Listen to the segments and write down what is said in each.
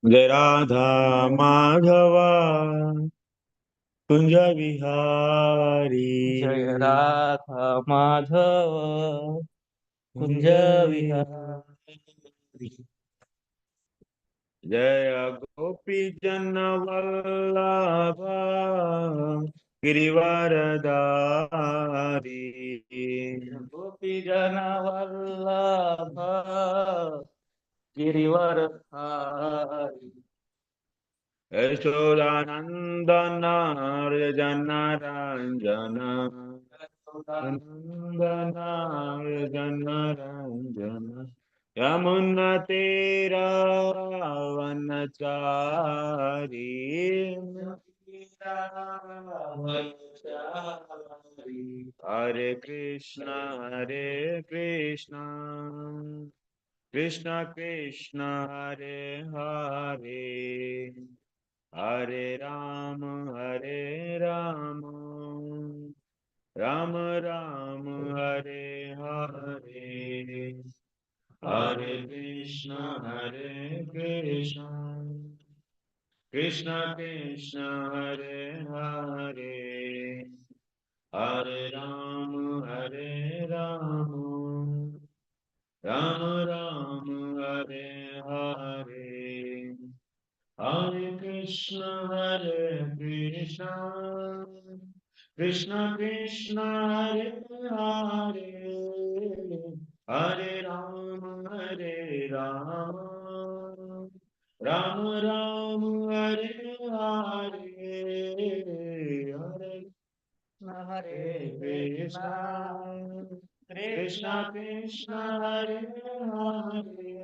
जय राधा माधवा कुंज विहारी। जय राधा माधव कुंज विहारी। जय गोपी जन वल्लभ गिरिवरधारी। गोपी जन वल्लभ गिरिवरधारी। यशोदानंदन जन रंजन नंदन जन रंजन यमुना तेरा वनचारी। हरे कृष्णा कृष्ण कृष्ण हरे हरे हरे राम राम राम हरे हरे हरे कृष्ण कृष्ण कृष्ण हरे हरे हरे राम राम राम हरे हरे हरे कृष्ण कृष्ण कृष्ण हरे हरे हरे राम राम राम हरे हरे हरे हरे कृष्ण कृष्ण कृष्ण हरे हरे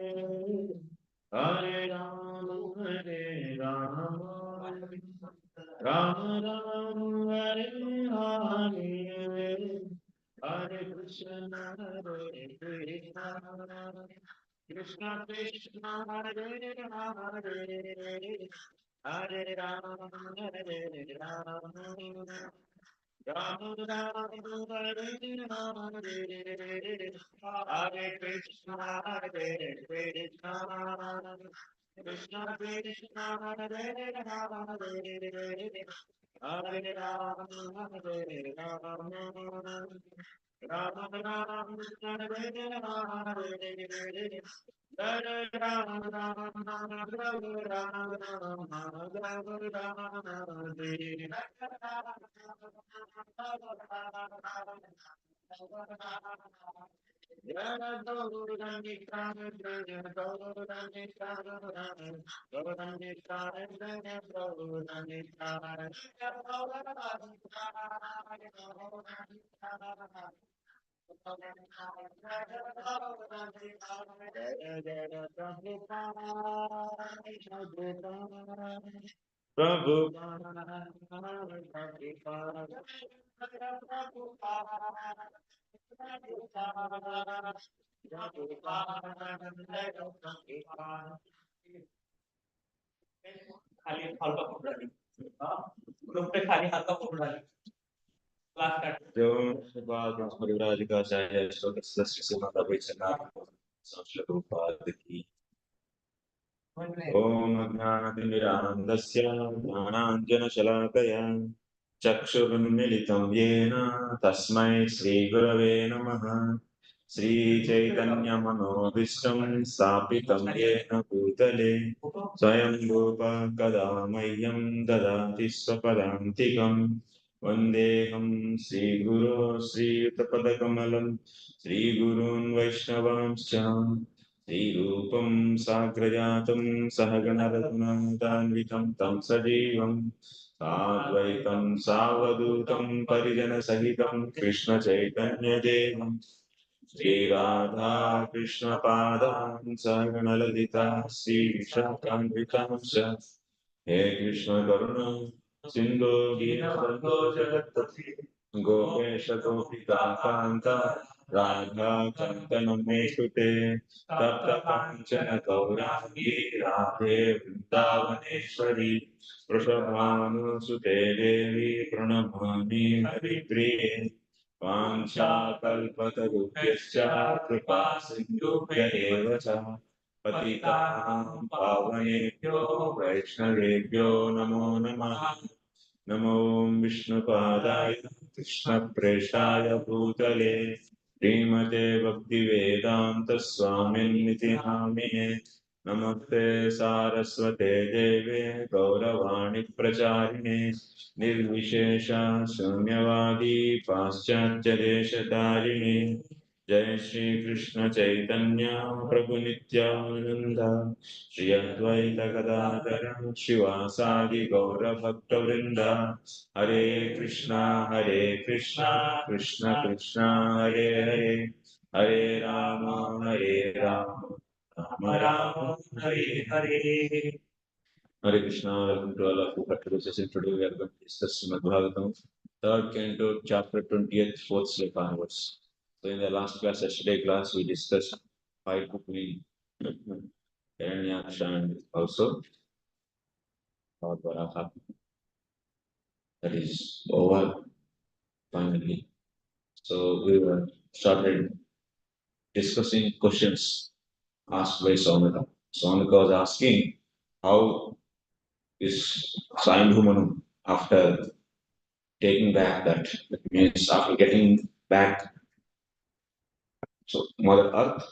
हरे राम राम राम हरे हरे हरे कृष्ण कृष्ण कृष्ण हरे हरे हरे राम राम राम हरे हरे हरे कृष्ण कृष्ण कृष्ण हरे हरे हरे राम राम राम हरे हरे हरे राम प्रभु खाली हल्का फुट रही ग्रुप पे खाली हल्का फुट रही क्लास का जो परिवराज का चाहे श्रीमद संस्कृत की ओम ज्ञानतिमिरान्धस्य ज्ञानाञ्जनशलाकया चक्षुरुन्मिलितं येन तस्मै श्रीगुरवे नमः। श्रीचैतन्यमनोभीष्टं स्थापितं येन भूतले स्वयं रूप कदा मह्यं ददाति स्वपदान्तिकम्। वन्देऽहं श्रीगुरो श्रीयुतपदकमलं श्रीगुरून् वैष्णवांश्च श्रीरूपं साग्रजातं सहगणरघुनाथान्वितं तं सजीवं साद्वैतं सावधूतं परिजनसहितं कृष्णचैतन्यदेवं श्रीराधा कृष्णपादान् सहगणललिता श्रीविशाखान्वितांश्च हे कृष्ण करुणा सिन्धो दीनबन्धो जगत्पते गोपेश गोपिका कान्त राधा कान्त नमेषु ते तप्त काञ्चन गौराङ्गी राधे वृन्दावनेश्वरी वृषभानुसुते देवी प्रणमामि हरिप्रिये वाञ्छाकल्पतरुभ्यश्च कृपा सिन्धुभ्य एव च पतितानां पावनेभ्यो वैष्णवेभ्यो नमो नमः। नमो विष्णुपादाय कृष्णप्रेष्ठाय भूतले श्रीमते भक्तिवेदान्त स्वामिनिति नामिने। नमस्ते सारस्वते देवे गौरवाणी प्रचारिणे निर्विशेष शून्यवादी पाश्चात्य देशधारिणे। जय श्री कृष्ण चैतन्य प्रभु नित्यानंद श्री अद्वैत गदाधर शिवासादि गौर भक्त वृंद। हरे Krishna Krishna Krishna Hare Hare Hare Ram Ram Ram Hare Hare. Hare Krishna, welcome to all of you for today's session. Today we are going to discuss Srimad Bhagavatam, third canto, chapter 20th, fourth sloka onwards. So in the last class, yesterday class, we discussed fight between Hiranyaksha and also Lord Varaha. That is over finally. So we were started discussing questions asked by Sonika. Sonika was asking how is Swayambhu Manu after taking back that means after getting back so Mother Earth,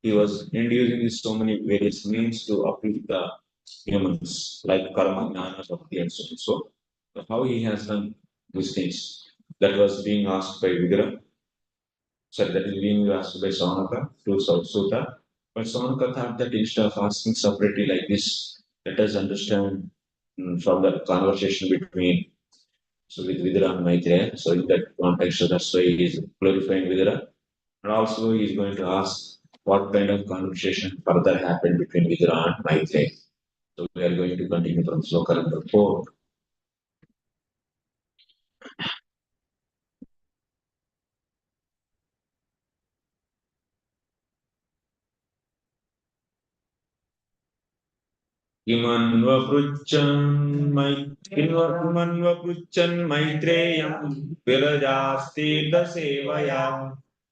he was introducing so many various means to uplift the humans, like karma, jnana, bhakti, and so on. So how he has done these things. That was being asked by Vidura. So that is being asked by Saunaka to Sutta. But Saunaka thought that instead of asking separately like this, let us understand from the conversation between with Vidura and Maitreya. So in that context, so that's why he is glorifying Vidura. And also he is going to ask what kind of conversation further happened between Vidura and Maitreya. So we are going to continue from sloka number 4. किमन्वपृच्छन् मैत्रेयं विरजास्तीर्थ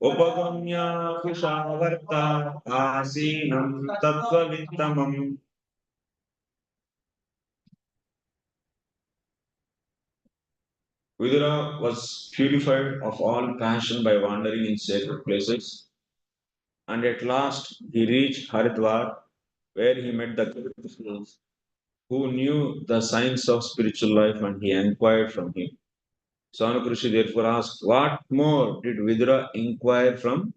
उपगम्य Kushavarta आसीनं तत्त्ववित्तमम्. Vidura was purified of all passion by wandering in sacred places, and at last he reached Haridwar, where he met the Gurus who knew the science of spiritual life, and he inquired from him. Sanukrishi therefore asked, what more did Vidura inquire from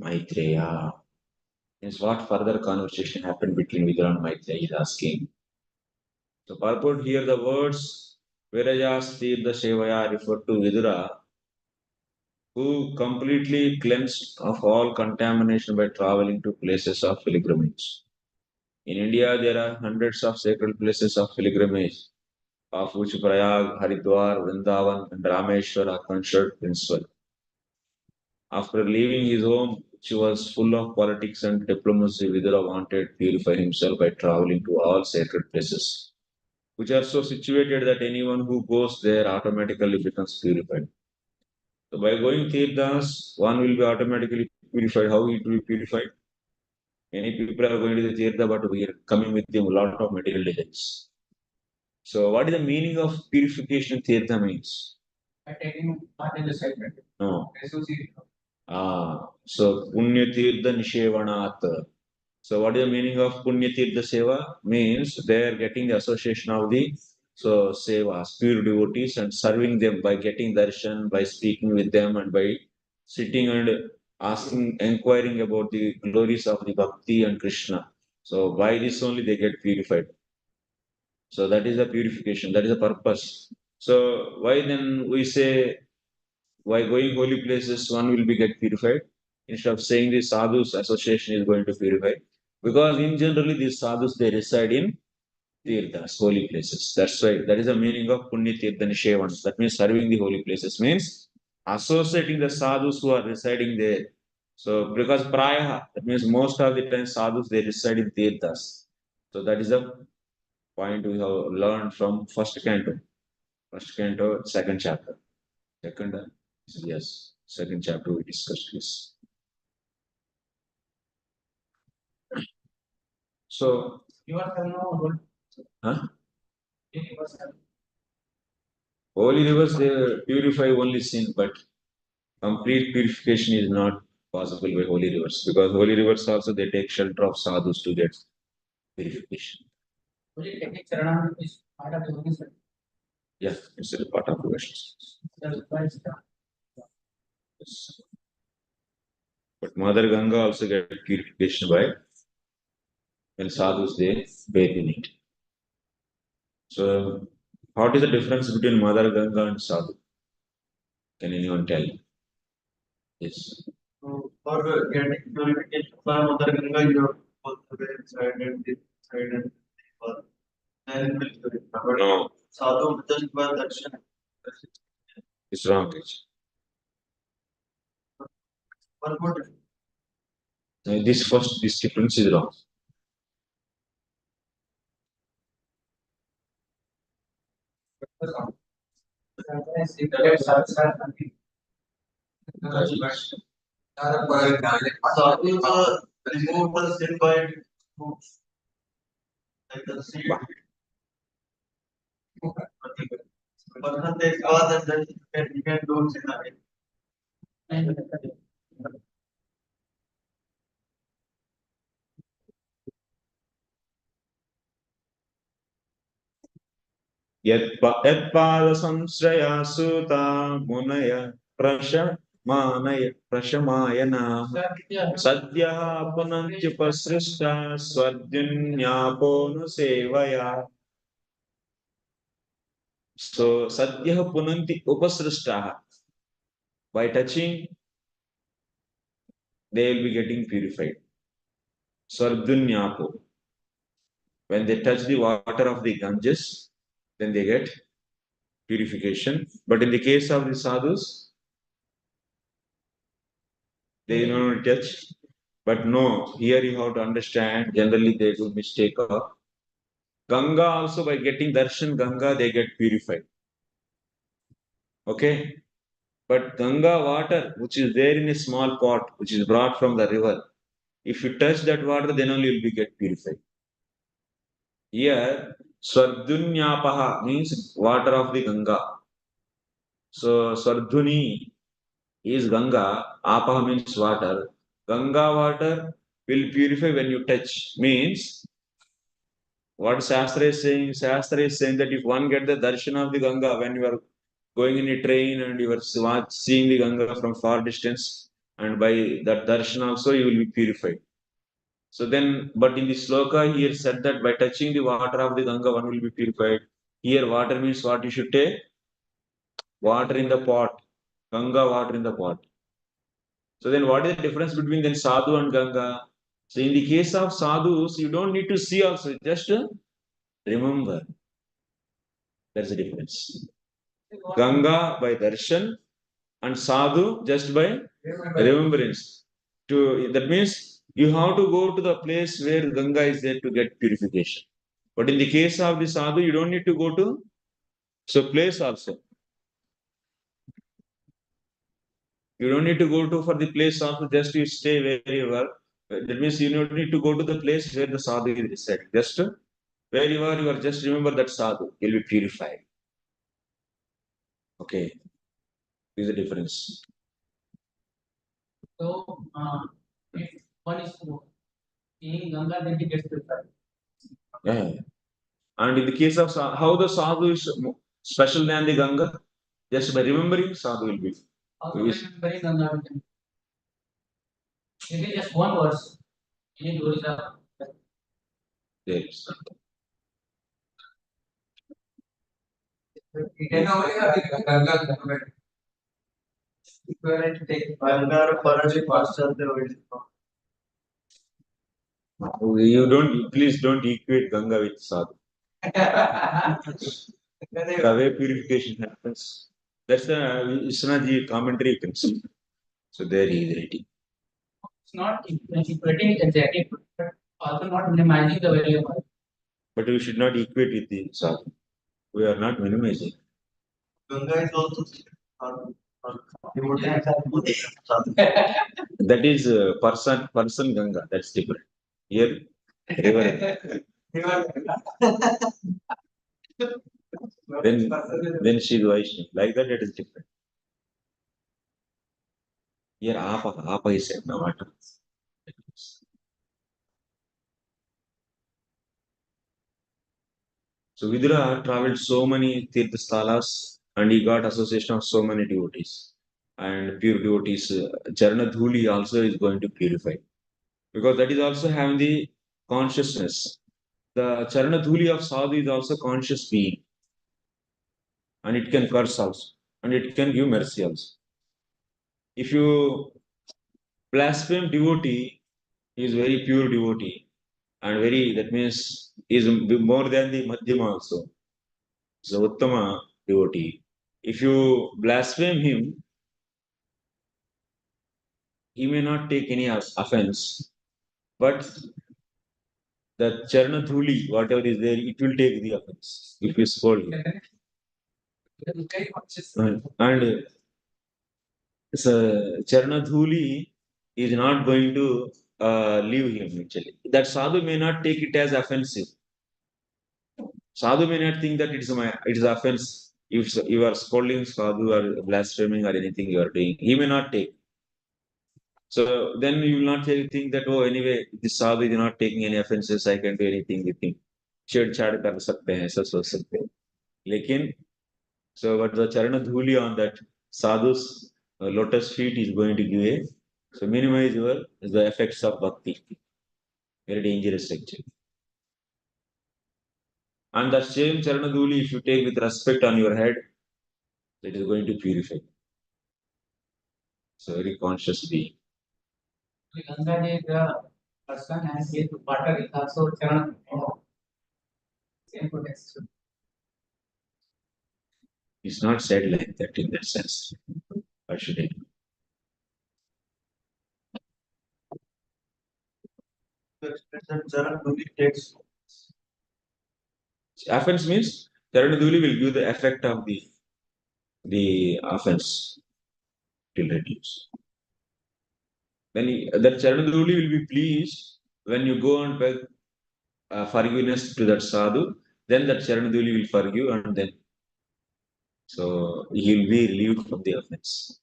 Maitreya? Means what further conversation happened between Vidura and Maitreya? He is asking. So purport here the words Virajastirtha Sevaya refer to Vidura, who completely cleansed of all contamination by traveling to places of pilgrimage. In India, there are hundreds of sacred places of pilgrimage, of which Prayag, Haridwar, Vrindavan, and Rameshwar are considered principal. After leaving his home, which was full of politics and diplomacy, Vidura wanted to purify himself by traveling to all sacred places, which are so situated that anyone who goes there automatically becomes purified. So by going Tirthas, one will be automatically purified. How it will be purified? Many people are going to the Tirtha, but we are coming with them a lot of material desires. So what is the meaning of purification Tirtha means? By taking part in the sacred. No. So Punya Tirtha Nishevanat. So what is the meaning of Punya Tirtha Seva? Means they are getting the association of the sevas, pure devotees, and serving them by getting darshan, by speaking with them, and by sitting and asking, inquiring about the glories of the Bhakti and Krishna. So by this only they get purified. So that is the purification, that is the purpose. So why then we say why going holy places one will be get purified? Instead of saying the sadhus association is going to purify. Because in generally these sadhus they reside in tirthas, holy places. That's why that is the meaning of Punya Tirtha Nishevan. That means serving the holy places means associating the sadhus who are residing there. So because praya, that means most of the time sadhus they reside in tirthas. So that is the point we have learned from first canto. First canto, second chapter. Second, yes, second chapter we discussed this. So, Rivers have no role. huh? Rivers have. Holy rivers, they purify only sin, but complete purification is not possible by holy rivers, because holy rivers also they take shelter of sadhus to get purification. Only taking Charanam is part of the holy service. Yeah, it's a part of the Vaishnavas. That's why it's Yes. But Mother Ganga also get purification by when sadhus they bathe in it. So, what is the difference between Mother Ganga and sadhu? Can anyone tell? Yes. So for getting purification for Mother Ganga, you have to go to the side and this side and for then it will purify. But No, sadhu just by darshan. it's wrong. One more difference. This difference is wrong. Sadhu remove the sin by fruits. Like the seed. Person takes bath and then he can do sin again. यत्पाद संश्रया सुता मुनय प्रशमायना सद्यः पुनन्त्युपसृष्टा स्वर्जुन्यापो नु सेवया. So sadyah punanti upasrishtaha. By touching, they will be getting purified. Swargunyapo. When they touch the water of the Ganges, then they get purification. But in the case of the sadhus, they don't touch. But no, here you have to understand, generally they do mistake of Ganga also. By getting darshan Ganga, they get purified. Okay? But Ganga water, which is there in a small pot, which is brought from the river, if you touch that water, then only you will be get purified. Here, Swardhunyapaha means water of the Ganga. So, Swardhuni is Ganga, Apaha means water. Ganga water will purify when you touch. Means, what Shastra is saying? Shastra is saying that if one get the darshan of the Ganga when you are going in a train and you are seeing the Ganga from far distance, and by that darshan also you will be purified. So then, but in the sloka here said that by touching the water of the Ganga, one will be purified. Here, water means what you should take? Water in the pot. Ganga water in the pot. So then, what is the difference between then sadhu and Ganga? So in the case of sadhus, you don't need to see also, just remember. That's the difference. Ganga by darshan and sadhu just by remembrance. That means you have to go to the place where Ganga is there to get purification. But in the case of the sadhu, you don't need to go to so place also. You don't need to go to for the place also, just you stay where you are. That means you don't need to go to the place where the sadhu is residing. Just where you are just remember that sadhu, you'll be purified. Okay. This is the difference. So, if one is seeing Ganga, then he gets purified. Yeah. And in the case of how the sadhu is special than the Ganga, just by remembering sadhu will be. Also, remembering Ganga, we can. It is just one verse. In Odisha. Yes. You can only have the Ganga government. Equivalent to take Ganga Paraji Pastor the You don't, please don't equate Ganga with sadhu. The way purification happens. That's the Vishwanathji commentary you can see. So there he is writing. It's not equating it exactly, but also not minimizing the value of it. But we should not equate with the sadhu. We are not minimizing. Ganga is also That is person Ganga. That's different. Here then she is Vaishnav. Like that, it is different. Here, Apa is said, no matter. So Vidura traveled so many tirthastalas and he got association of so many devotees and pure devotees. Charana Dhuli also is going to purify because that is also having the consciousness. The Charana Dhuli of Sadhu is also conscious being and it can curse also and it can give mercy also. If you blaspheme devotee, he is very pure devotee and very, that means is more than the Madhyama also. So Uttama devotee. If you blaspheme him, he may not take any offense, but the Charna Dhuli, whatever is there, it will take the offense if you scold him. And so Charna Dhuli is not going to leave him actually. That sadhu may not take it as offensive. Sadhu may not think that it is offense. If you are scolding sadhu or blaspheming or anything you are doing, he may not take. So then you will not think that, oh, anyway, this sadhu is not taking any offenses, I can do anything with him. छेड़छाड़ कर सकते हैं, ऐसा सोच सकते हैं. लेकिन so but the charana dhuli on that sadhu's lotus feet is going to give a, so minimize your the effects of bhakti. Very dangerous actually. And that same charana dhuli, if you take with respect on your head, it is going to purify. So very conscious being. The person has his water is also Charan. Same context. It's not said like that in that sense. Or should it? Charan Dhuli takes Offense means charana dhuli will give the effect of the offense till reduce. Then that charana dhuli will be pleased when you go and beg forgiveness to that sadhu. Then that charana dhuli will forgive and then so he will be relieved from the offense.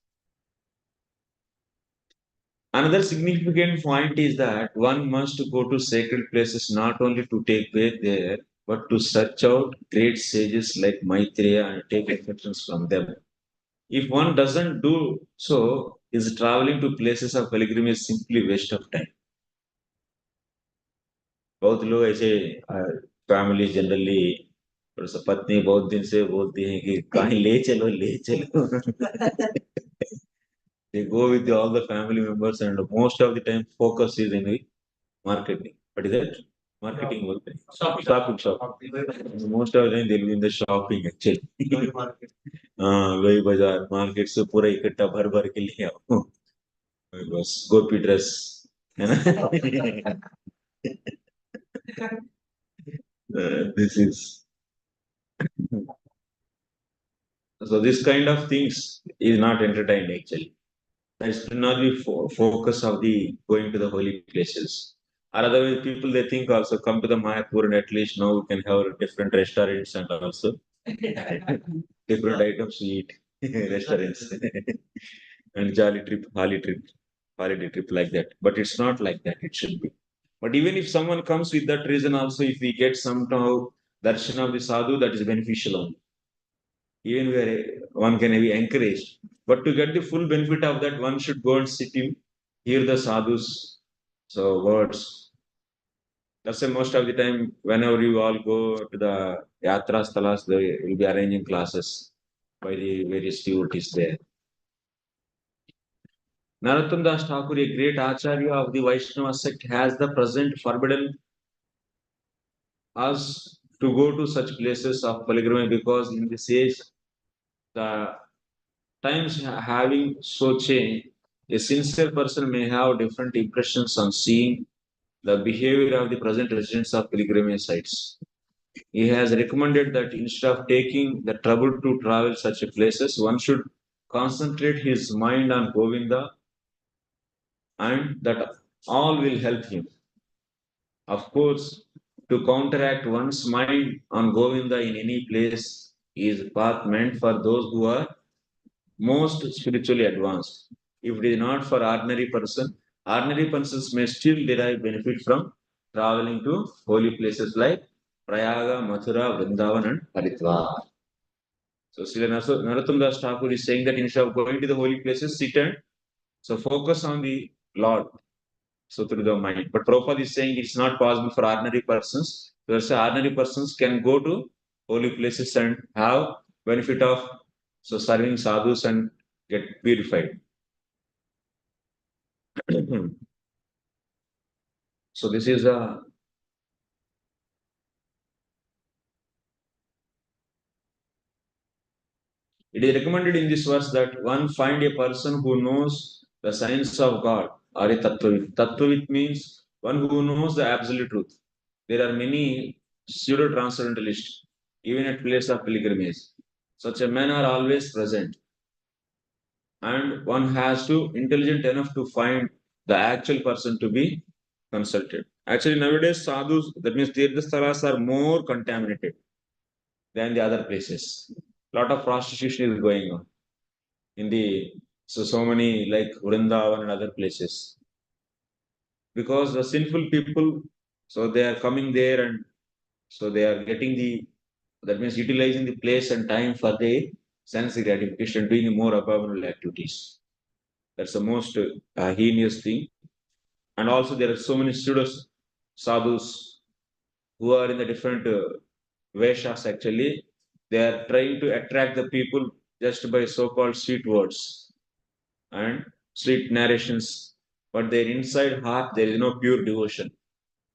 Another significant point is that one must go to sacred places not only to take faith there, but to search out great sages like Maitreya and take instructions from them. If one doesn't do so, is traveling to places of pilgrimage simply waste of time. बहुत लोग ऐसे family generally पत्नी बहुत दिन से बोलती हैं कि कहीं ले चलो ले चलो. They go with all the family members and most of the time focus is in the marketing. What is that? Marketing. Shopping. Most of the time they'll be in the shopping actually. वही बाजार market से पूरा इकट्ठा भर भर के ले आओ. बस गोपी ड्रेस है ना. This is so this kind of things is not entertained actually. That should not be focus of the going to the holy places. Or otherwise, people they think also come to the Mayapur and at least now we can have different restaurants and also different items to eat restaurants and jolly trip, holiday trip like that. But it's not like that. It should be. But even if someone comes with that reason, also if we get somehow darshan of the sadhu, that is beneficial only. Even where one can be encouraged. But to get the full benefit of that, one should go and sit in, hear the sadhus, so words. That's why most of the time, whenever you all go to the yatra stalas, they will be arranging classes by the various devotees there. Narottam Das Thakur, a great acharya of the Vaishnava sect, has the present forbidden us to go to such places of pilgrimage because in this age, the times having so changed, a sincere person may have different impressions on seeing the behavior of the present residents of pilgrimage sites. He has recommended that instead of taking the trouble to travel such places, one should concentrate his mind on Govinda and that all will help him. Of course, to counteract one's mind on Govinda in any place is path meant for those who are most spiritually advanced. If it is not for ordinary persons may still derive benefit from traveling to holy places like Prayaga, Mathura, Vrindavan, and Haridwar. So Srila Narottam Das Thakur is saying that instead of going to the holy places, sit and so focus on the Lord. So through the mind. But Prabhupada is saying it's not possible for ordinary persons. There's ordinary persons can go to holy places and have benefit of so serving sadhus and get purified. So this is a it is recommended in this verse that one find a person who knows the science of God or a tattvavit. Tattvavit means one who knows the absolute truth. There are many pseudo transcendentalists, even at place of pilgrimage. Such a men are always present, and one has to intelligent enough to find the actual person to be consulted. Actually, nowadays sadhus, that means tirthastalas, are more contaminated than the other places. A lot of prostitution is going on in the so many like Vrindavan and other places because the sinful people, so they are coming there and so they are getting the that means utilizing the place and time for the sense gratification, doing more abominable activities. That's the most heinous thing. And also there are so many pseudo sadhus who are in the different veshas actually. They are trying to attract the people just by so-called sweet words and sweet narrations. But their inside heart, there is no pure devotion.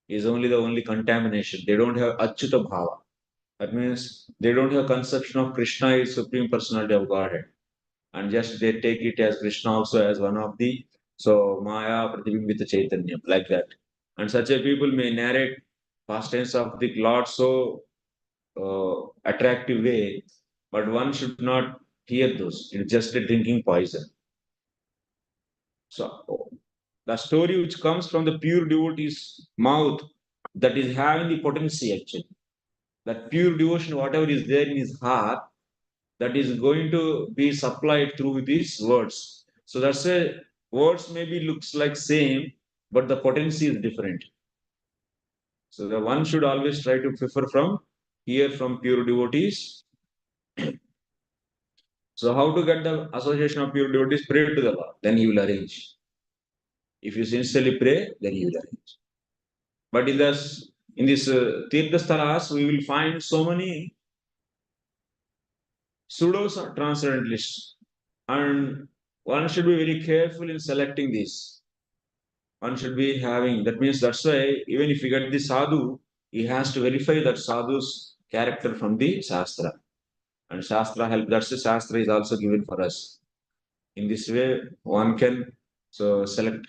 Is only the only contamination. They don't have achyuta bhava. That means they don't have conception of Krishna is Supreme Personality of Godhead. And just they take it as Krishna also as one of the so Maya Pratibimbita Chaitanya, like that. And such a people may narrate pastimes of the Lord so attractive way, but one should not hear those. It's just a drinking poison. So the story which comes from the pure devotee's mouth that is having the potency actually. That pure devotion, whatever is there in his heart, that is going to be supplied through these words. So that's why words maybe looks like same, but the potency is different. So the one should always try to prefer from hear from pure devotees. So how to get the association of pure devotees? Pray to the Lord, then He will arrange. If you sincerely pray, then He will arrange. But in this Tirthastalas, we will find so many pseudo transcendentalists, and one should be very careful in selecting these. One should be having that means that's why even if you get the sadhu, he has to verify that sadhu's character from the shastra, and shastra help. That's the shastra is also given for us. In this way, one can so select.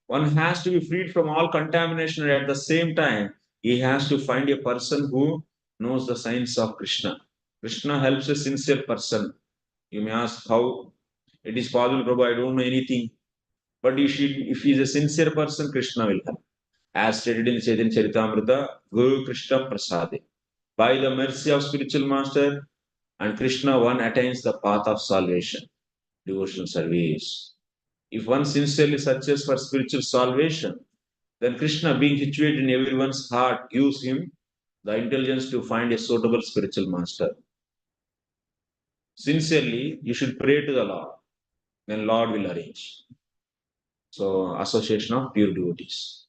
One has to be freed from all contamination, and at the same time, he has to find a person who knows the science of Krishna. Krishna helps a sincere person. You may ask how it is possible, Prabhu, I don't know anything. But you should, if he is a sincere person, Krishna will help. As stated in Chaitanya Charitamrita, Guru Krishna Prasade. By the mercy of spiritual master and Krishna, one attains the path of salvation, devotional service. If one sincerely searches for spiritual salvation, then Krishna, being situated in everyone's heart, gives him the intelligence to find a suitable spiritual master. Sincerely, you should pray to the Lord, then Lord will arrange. So, association of pure devotees.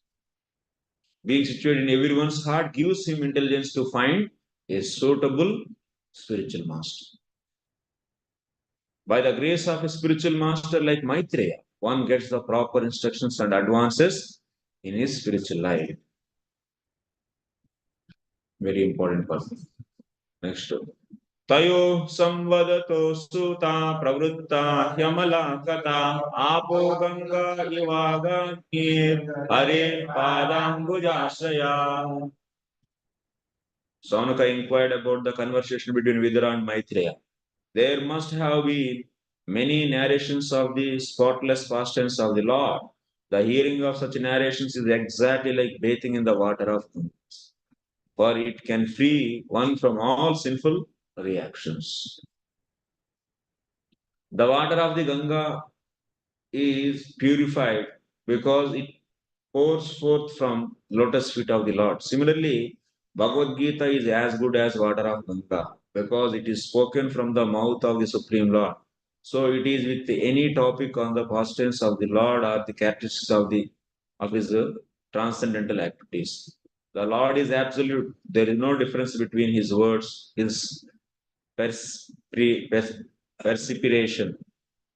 Being situated in everyone's heart gives him intelligence to find a suitable spiritual master. By the grace of a spiritual master like Maitreya, one gets the proper instructions and advances in his spiritual life. Very important person. Next. Tayo samvadato suta pravritta hyamala kata apo ganga ivagakir hare padambujasaya. Saunaka inquired about the conversation between Vidura and Maitreya. There must have been many narrations of the spotless pastimes of the Lord, The hearing of such narrations is exactly like bathing in the water of Ganga, for it can free one from all sinful reactions. The water of the Ganga is purified because it pours forth from lotus feet of the Lord. Similarly, Bhagavad Gita is as good as water of Ganga because it is spoken from the mouth of the Supreme Lord. So it is with any topic on the pastimes of the Lord or the characteristics of his transcendental activities. The Lord is absolute. There is no difference between his words, his perspiration,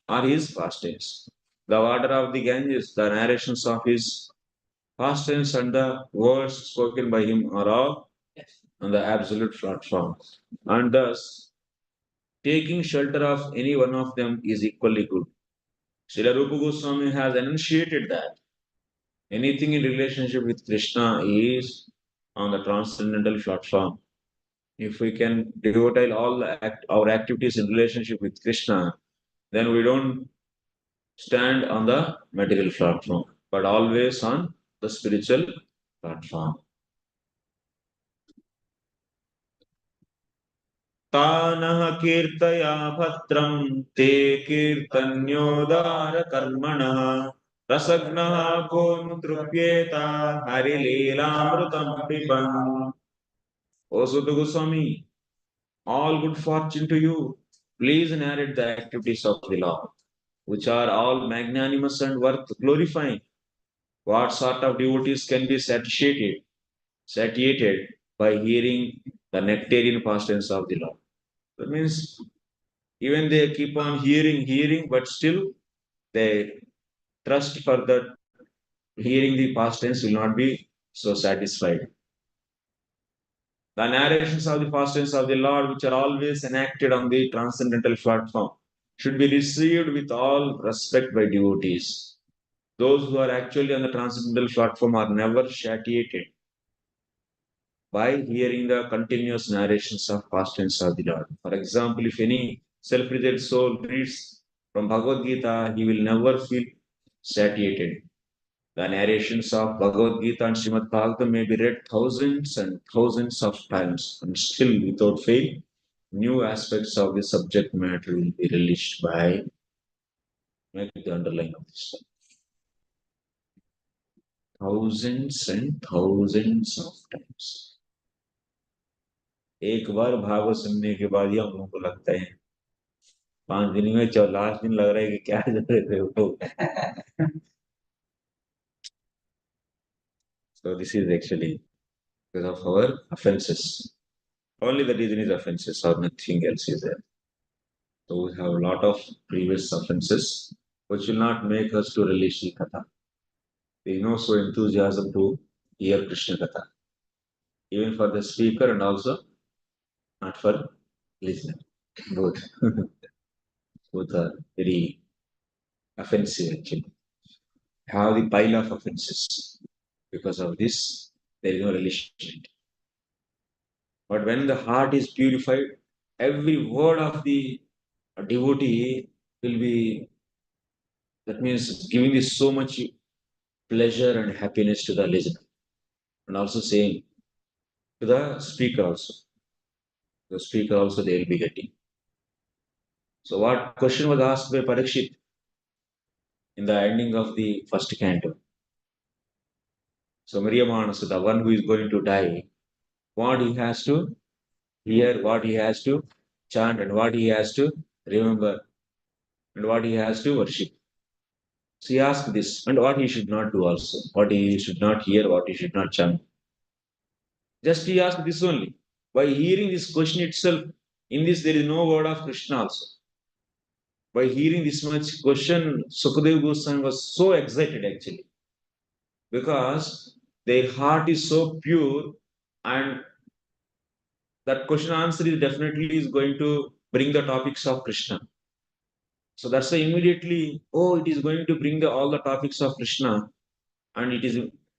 or his pastimes. The water of the Ganges, the narrations of his pastimes, and the words spoken by him are all on the absolute platform. And thus, taking shelter of any one of them is equally good. Srila Rupa Goswami has enunciated that anything in relationship with Krishna is on the transcendental platform. If we can devote all our activities in relationship with Krishna, then we don't stand on the material platform, but always on the spiritual platform. तानः कीर्तया भद्रं ते कीर्तन्योदारकर्मणः रसज्ञः गोमुतृप्येता हरिलीलामृतं पिबन्. O Sutta Goswami, all good fortune to you. Please narrate the activities of the Lord, which are all magnanimous and worth glorifying. What sort of devotees can be satiated by hearing the nectarian pastimes of the Lord? That means even they keep on hearing, but still they trust for that hearing the past tense will not be so satisfied. The narrations of the past tense of the Lord, which are always enacted on the transcendental platform, should be received with all respect by devotees. Those who are actually on the transcendental platform are never satiated by hearing the continuous narrations of past tense of the Lord. For example, if any self-realized soul reads from Bhagavad Gita, he will never feel satiated. The narrations of Bhagavad Gita and Srimad Bhagavatam may be read thousands and thousands of times, and still, without fail, new aspects of the subject matter will be released by make the underline of this. Thousands and thousands of times. एक बार भागवत सुनने के बाद ही हम लोगों को लगता है 5 दिन में लास्ट दिन लग रहा है कि क्या जरूरत है वो. So this is actually because of our offenses. Only the reason is offenses or nothing else is there. So we have a lot of previous offenses which will not make us to relish the Katha. There is no so enthusiasm to hear Krishna Katha. Even for the speaker and also not for listener. Both. Both are very offensive actually. Have the pile of offenses. Because of this, there is no relishment. But when the heart is purified, every word of the devotee will be, that means giving this so much pleasure and happiness to the listener. And also saying to the speaker also. The speaker also they will be getting. So what question was asked by Pariksit in the ending of the first canto? So Mariamanasa, the one who is going to die, what he has to hear, what he has to chant, and what he has to remember, and what he has to worship. So he asked this, and what he should not do also, what he should not hear, what he should not chant. Just he asked this only. By hearing this question itself, in this there is no word of Krishna also. By hearing this much question, Sukadeva Goswami was so excited actually. Because their heart is so pure and that question answer is definitely is going to bring the topics of Krishna. So that's why immediately, it is going to bring all the topics of Krishna and it is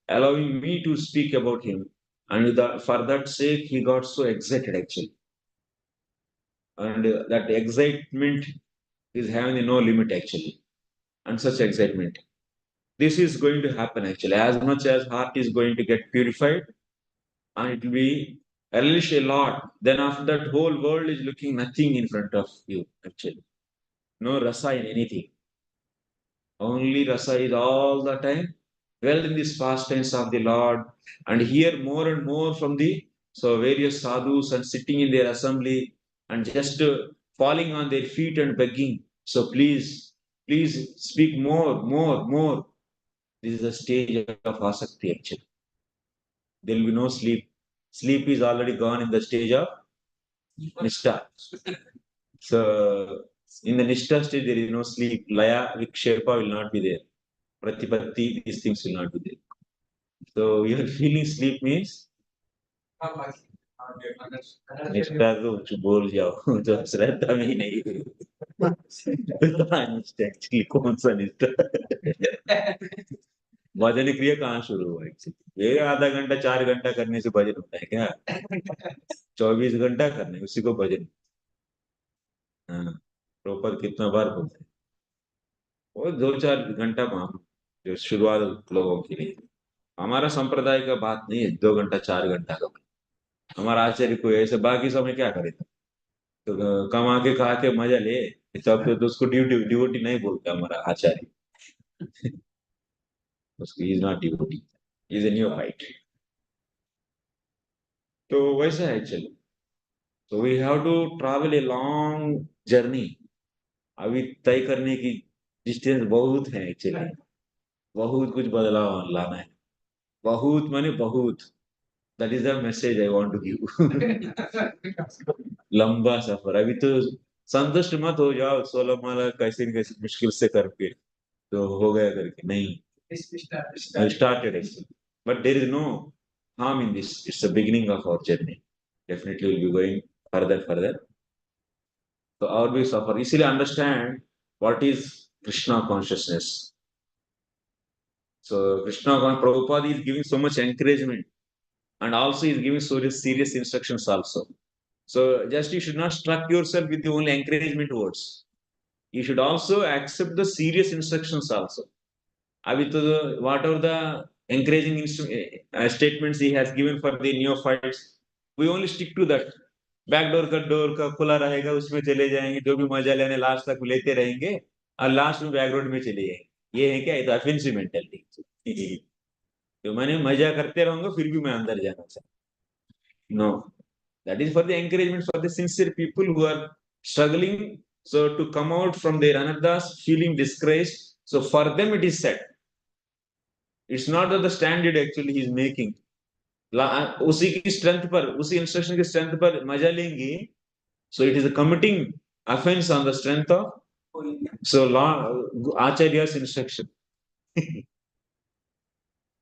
allowing me to speak about him. And for that sake, he got so excited actually. And that excitement is having no limit actually. And such excitement. this is going to happen actually. As much as heart is going to get purified, and it will be relish a lot, then after that whole world is looking nothing in front of you actually. No rasa in anything. Only rasa is all the time well in these pastimes of the Lord, and hear more and more from the various sadhus and sitting in their assembly and just falling on their feet and begging. So please speak more, more, more. This is the stage of asakti actually. There will be no sleep. Sleep is already gone in the stage of nishta. So in the nishta stage there is no sleep. Laya, vikshepa will not be there. Pratipatti, these things will not be there. So you are feeling sleep means निष्ठा तो कुछ बोल जाओ जो श्रद्धा में ही नहीं निष्ठा actually कौन सा निष्ठा भजन क्रिया कहाँ शुरू हुआ एक्चुअली ये आधा घंटा 4 घंटा करने से भजन होता है क्या 24 घंटा करने उसी को भजन हाँ प्रॉपर कितना बार बोलते हैं वो 2-4 घंटा मामूल जो शुरुआत लोगों के लिए हमारा संप्रदाय का बात नहीं है 2 घंटा 4 घंटा का हमारा आचार्य कोई ऐसे बाकी समय क्या करे तो कमा के खा के मजा ले तब तो उसको ड्यूटी ड्यूटी नहीं बोलता हमारा आचार्य उसको is not duty is a new fight तो वैसा है एक्चुअली तो we have to travel a long journey अभी तय करने की डिस्टेंस बहुत है एक्चुअली बहुत कुछ बदलाव लाना है बहुत माने बहुत that is the message I want to give लंबा सफर अभी तो संतुष्ट मत हो जाओ 16 माला कैसे न कैसे मुश्किल से करके तो हो गया करके नहीं I started actually but there is no harm in this it's the beginning of our journey definitely we'll be going further so our we suffer easily understand what is Krishna consciousness so Prabhupada is giving so much encouragement and also is giving so serious instructions also so just you should not struck yourself with the only encouragement words you should also accept the serious instructions also अभी तो whatever the encouraging statements he has given for the neophytes we only stick to that back door का खुला रहेगा उसमें चले जाएंगे जो भी मजा लेने लास्ट तक लेते रहेंगे और लास्ट में बैक रोड में चले जाएंगे ये है क्या ये तो ऑफेंसिव मेंटालिटी तो मैंने मजा करते रहूंगा फिर भी मैं अंदर जाना चाहता no that is for the encouragement for the sincere people who are struggling so to come out from their anarthas feeling disgraced so for them it is said it's not that the standard actually he is making उसी की strength पर उसी instruction की strength पर मजा लेंगे so it is a committing offense on the strength of so acharya's instruction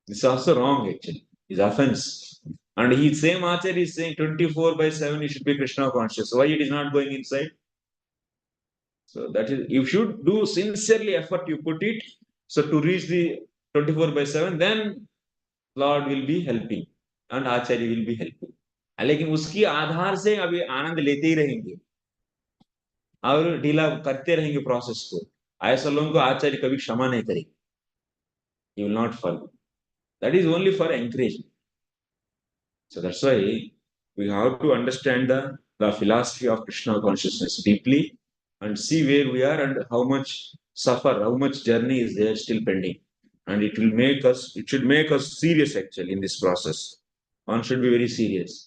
it's also wrong actually it's offense and he same acharya is saying 24/7 you should be Krishna conscious why it is not going inside so that is you should do sincerely effort you put it so to reach the 24/7 then Lord will be helping and Acharya will be helping लेकिन उसकी आधार से अभी आनंद लेते ही रहेंगे और ढीला करते रहेंगे प्रोसेस को ऐसा लोगों को आचार्य कभी क्षमा नहीं करेंगे he will not follow that is only for encouragement so that's why we have to understand the philosophy of Krishna consciousness deeply and see where we are and how much suffer how much journey is there still pending and it should make us serious actually in this process one should be very serious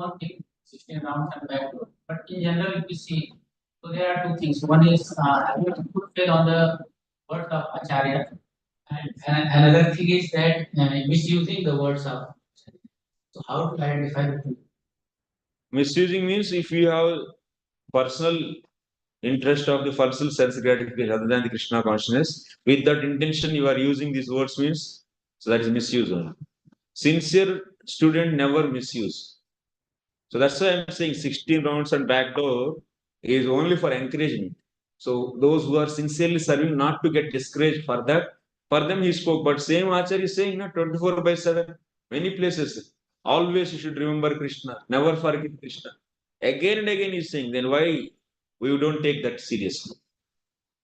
One thing, 16 rounds and backward. But in general, if you see, so there are two things. One is having a good faith on the words of Acharya, and another thing is that misusing the words of Acharya. So how to identify the two? Misusing means if you have personal interest of the personal sense gratification other than the Krishna consciousness, with that intention you are using these words means so that is misuse only. Sincere student never misuse. So that's why I'm saying 16 rounds and backdoor is only for encouragement. So those who are sincerely serving not to get discouraged for that, for them he spoke. But same Acharya is saying 24/7, many places. Always you should remember Krishna, never forget Krishna. Again and again he's saying, then why we don't take that seriously.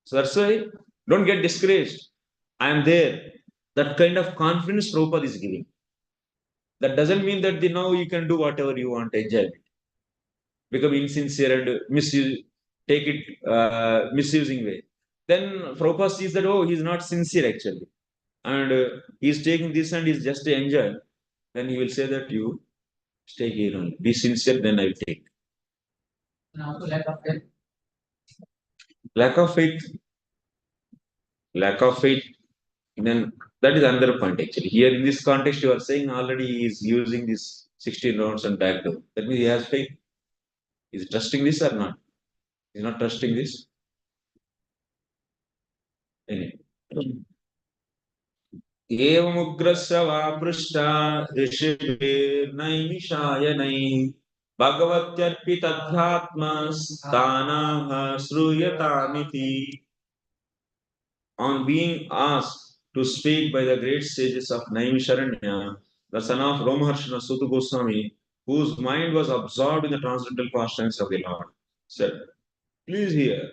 So that's why don't get discouraged. I am there. That kind of confidence Prabhupada is giving. That doesn't mean that now you can do whatever you want, enjoy it. Become insincere and misuse, take it misusing way. Then Prabhupada sees that, oh, he's not sincere actually. And he's taking this and he's just enjoying. Then he will say that you stay here only. Be sincere, then I will take. And also lack of faith. Lack of faith. Lack of faith. Then that is another point actually. Here in this context, you are saying already he is using this 16 rounds and back door. That means he has faith. Is he trusting this or not? He's not trusting this. Anyway. एवमुग्रस्य वा पृष्टा ऋषिभिर्नैमिषायनैः भगवत्यर्पितध्यात्मस्थानाः श्रूयतामिति. On being asked to speak by the great sages of Naimisharanya, the son of Romaharshana Suta Goswami, whose mind was absorbed in the transcendental pastimes of the Lord, said, please hear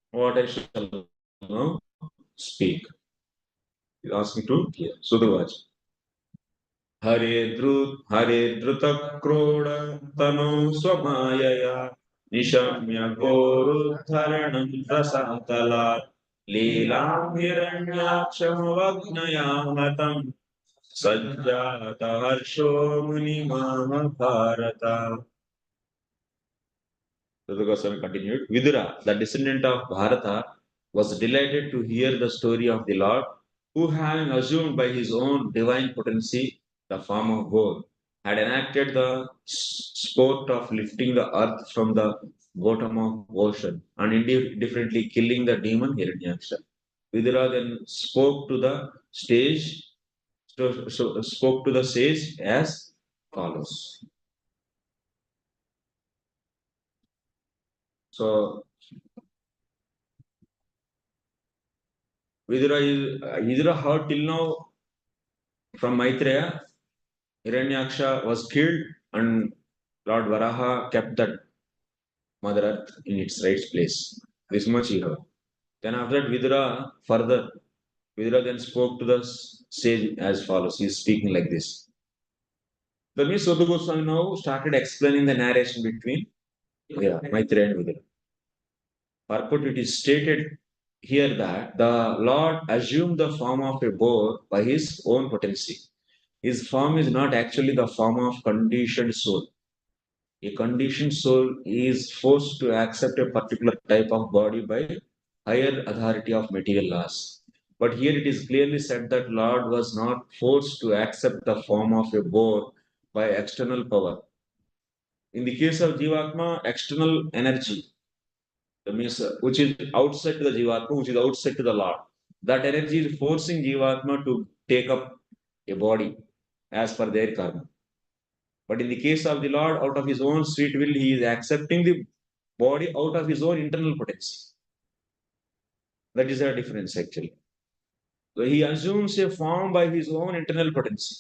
what I shall now speak. He asked me to hear. Sudavach. Hare Druta Kroda Tano Swamayaya Nishamya Goru Dharanam Rasatala Leelam Hiranyakshamagnayamatam Sajjata Harsho Muni Mahabharata. Rudra Goswami continued. Vidura, the descendant of Bharata, was delighted to hear the story of the Lord, who, having assumed by his own divine potency the form of boar, had enacted the sport of lifting the earth from the bottom of ocean and indifferently killing the demon Hiranyaksha. Vidura then spoke to the sage as follows. So Vidura heard till now from Maitreya, Hiranyaksha was killed and Lord Varaha kept that Mother Earth in its right place. This much he heard. Then after that, Vidura then spoke to the sage as follows. He is speaking like this. That means Sudha Goswami now started explaining the narration between Maitreya and Vidura. Purport, it is stated here that the Lord assumed the form of a boar by his own potency. His form is not actually the form of conditioned soul. A conditioned soul is forced to accept a particular type of body by higher authority of material laws. But here it is clearly said that Lord was not forced to accept the form of a boar by external power. In the case of Jivatma, external energy, means which is outside to the Jivatma, which is outside to the Lord. That energy is forcing Jivatma to take up a body as per their karma. But in the case of the Lord, out of his own sweet will, he is accepting the body out of his own internal potency. That is a difference actually. So he assumes a form by his own internal potency.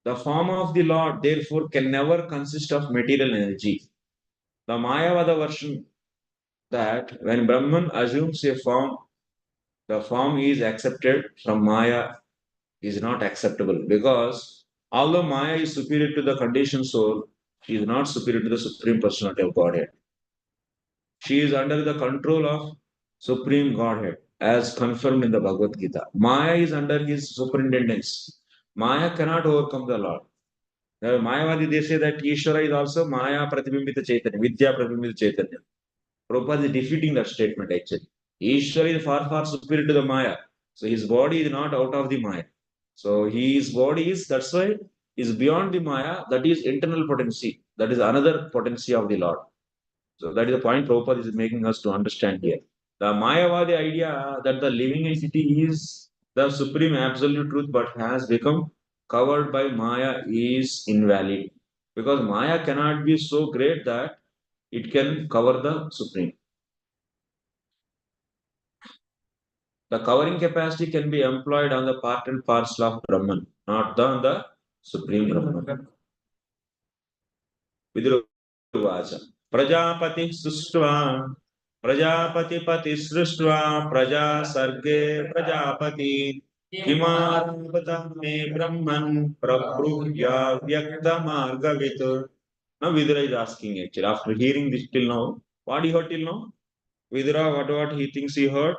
The form of the Lord, therefore, can never consist of material energy. The Mayavada version that when Brahman assumes a form, the form is accepted from Maya is not acceptable because although Maya is superior to the conditioned soul, she is not superior to the Supreme Personality of Godhead. She is under the control of Supreme Godhead as confirmed in the Bhagavad Gita. Maya is under his superintendence. Maya cannot overcome the Lord. The Mayavadi, they say that Ishvara is also Maya Pratibimbita Chaitanya, Vidya Pratibimbita Chaitanya. Prabhupada is defeating that statement actually. Ishvara is far, far superior to the Maya. So his body is not out of the Maya. So his body is, that's why, is beyond the Maya. That is internal potency. That is another potency of the Lord. So that is the point Prabhupada is making us to understand here. The Mayavadi idea that the living entity is the supreme absolute truth but has become covered by Maya is invalid. Because Maya cannot be so great that it can cover the supreme. The covering capacity can be employed on the part and parcel of Brahman, not on the supreme Brahman. Vidura Vacha. Prajapatis Sustva Prajapati पति सृष्ट्वा प्रजा सर्गे प्रजापति किमारभता मे ब्रह्मन् प्रब्रूह्या व्यक्तमार्गवित्. Now Vidura is asking actually after hearing this till now, what he heard till now? Vidura, what he thinks he heard?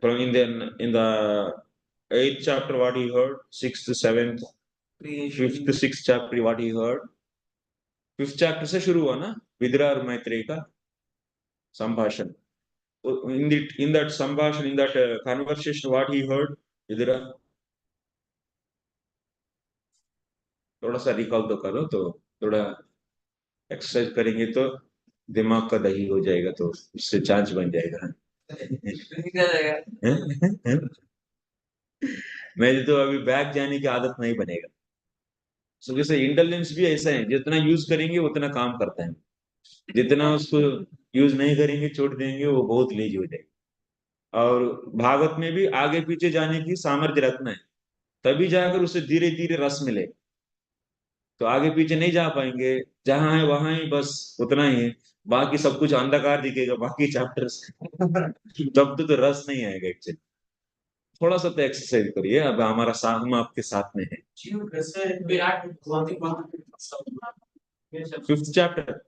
From in the 8th chapter, what he heard? 6th, 7th, 5th, 6th chapter, what he heard? 5th chapter से शुरू हुआ ना विदुरा और मैत्रेय का संभाषण. In that संभाषण, in that conversation, what he heard? Vidura थोड़ा सा रिकॉल तो करो, तो थोड़ा एक्सरसाइज करेंगे तो दिमाग का दही हो जाएगा, तो उससे चांस बन जाएगा. मैं तो अभी बैक जाने की आदत नहीं बनेगा. सो जैसे इंटेलिजेंस भी ऐसा है, जितना यूज करेंगे उतना काम करता है, जितना उसको यूज नहीं करेंगे छोड़ देंगे वो बहुत लेजी हो जाएगा. और भागवत में भी आगे पीछे जाने की सामर्थ्य रखना है, तभी जाकर उसे धीरे धीरे रस मिले. तो आगे पीछे नहीं जा पाएंगे, जहां है वहां ही बस उतना ही है, बाकी सब कुछ अंधकार दिखेगा बाकी चैप्टर्स. तब तो रस नहीं आएगा एक्चुअली. थोड़ा सा तो एक्सरसाइज करिए, अब हमारा हम आपके साथ में है. Fifth chapter,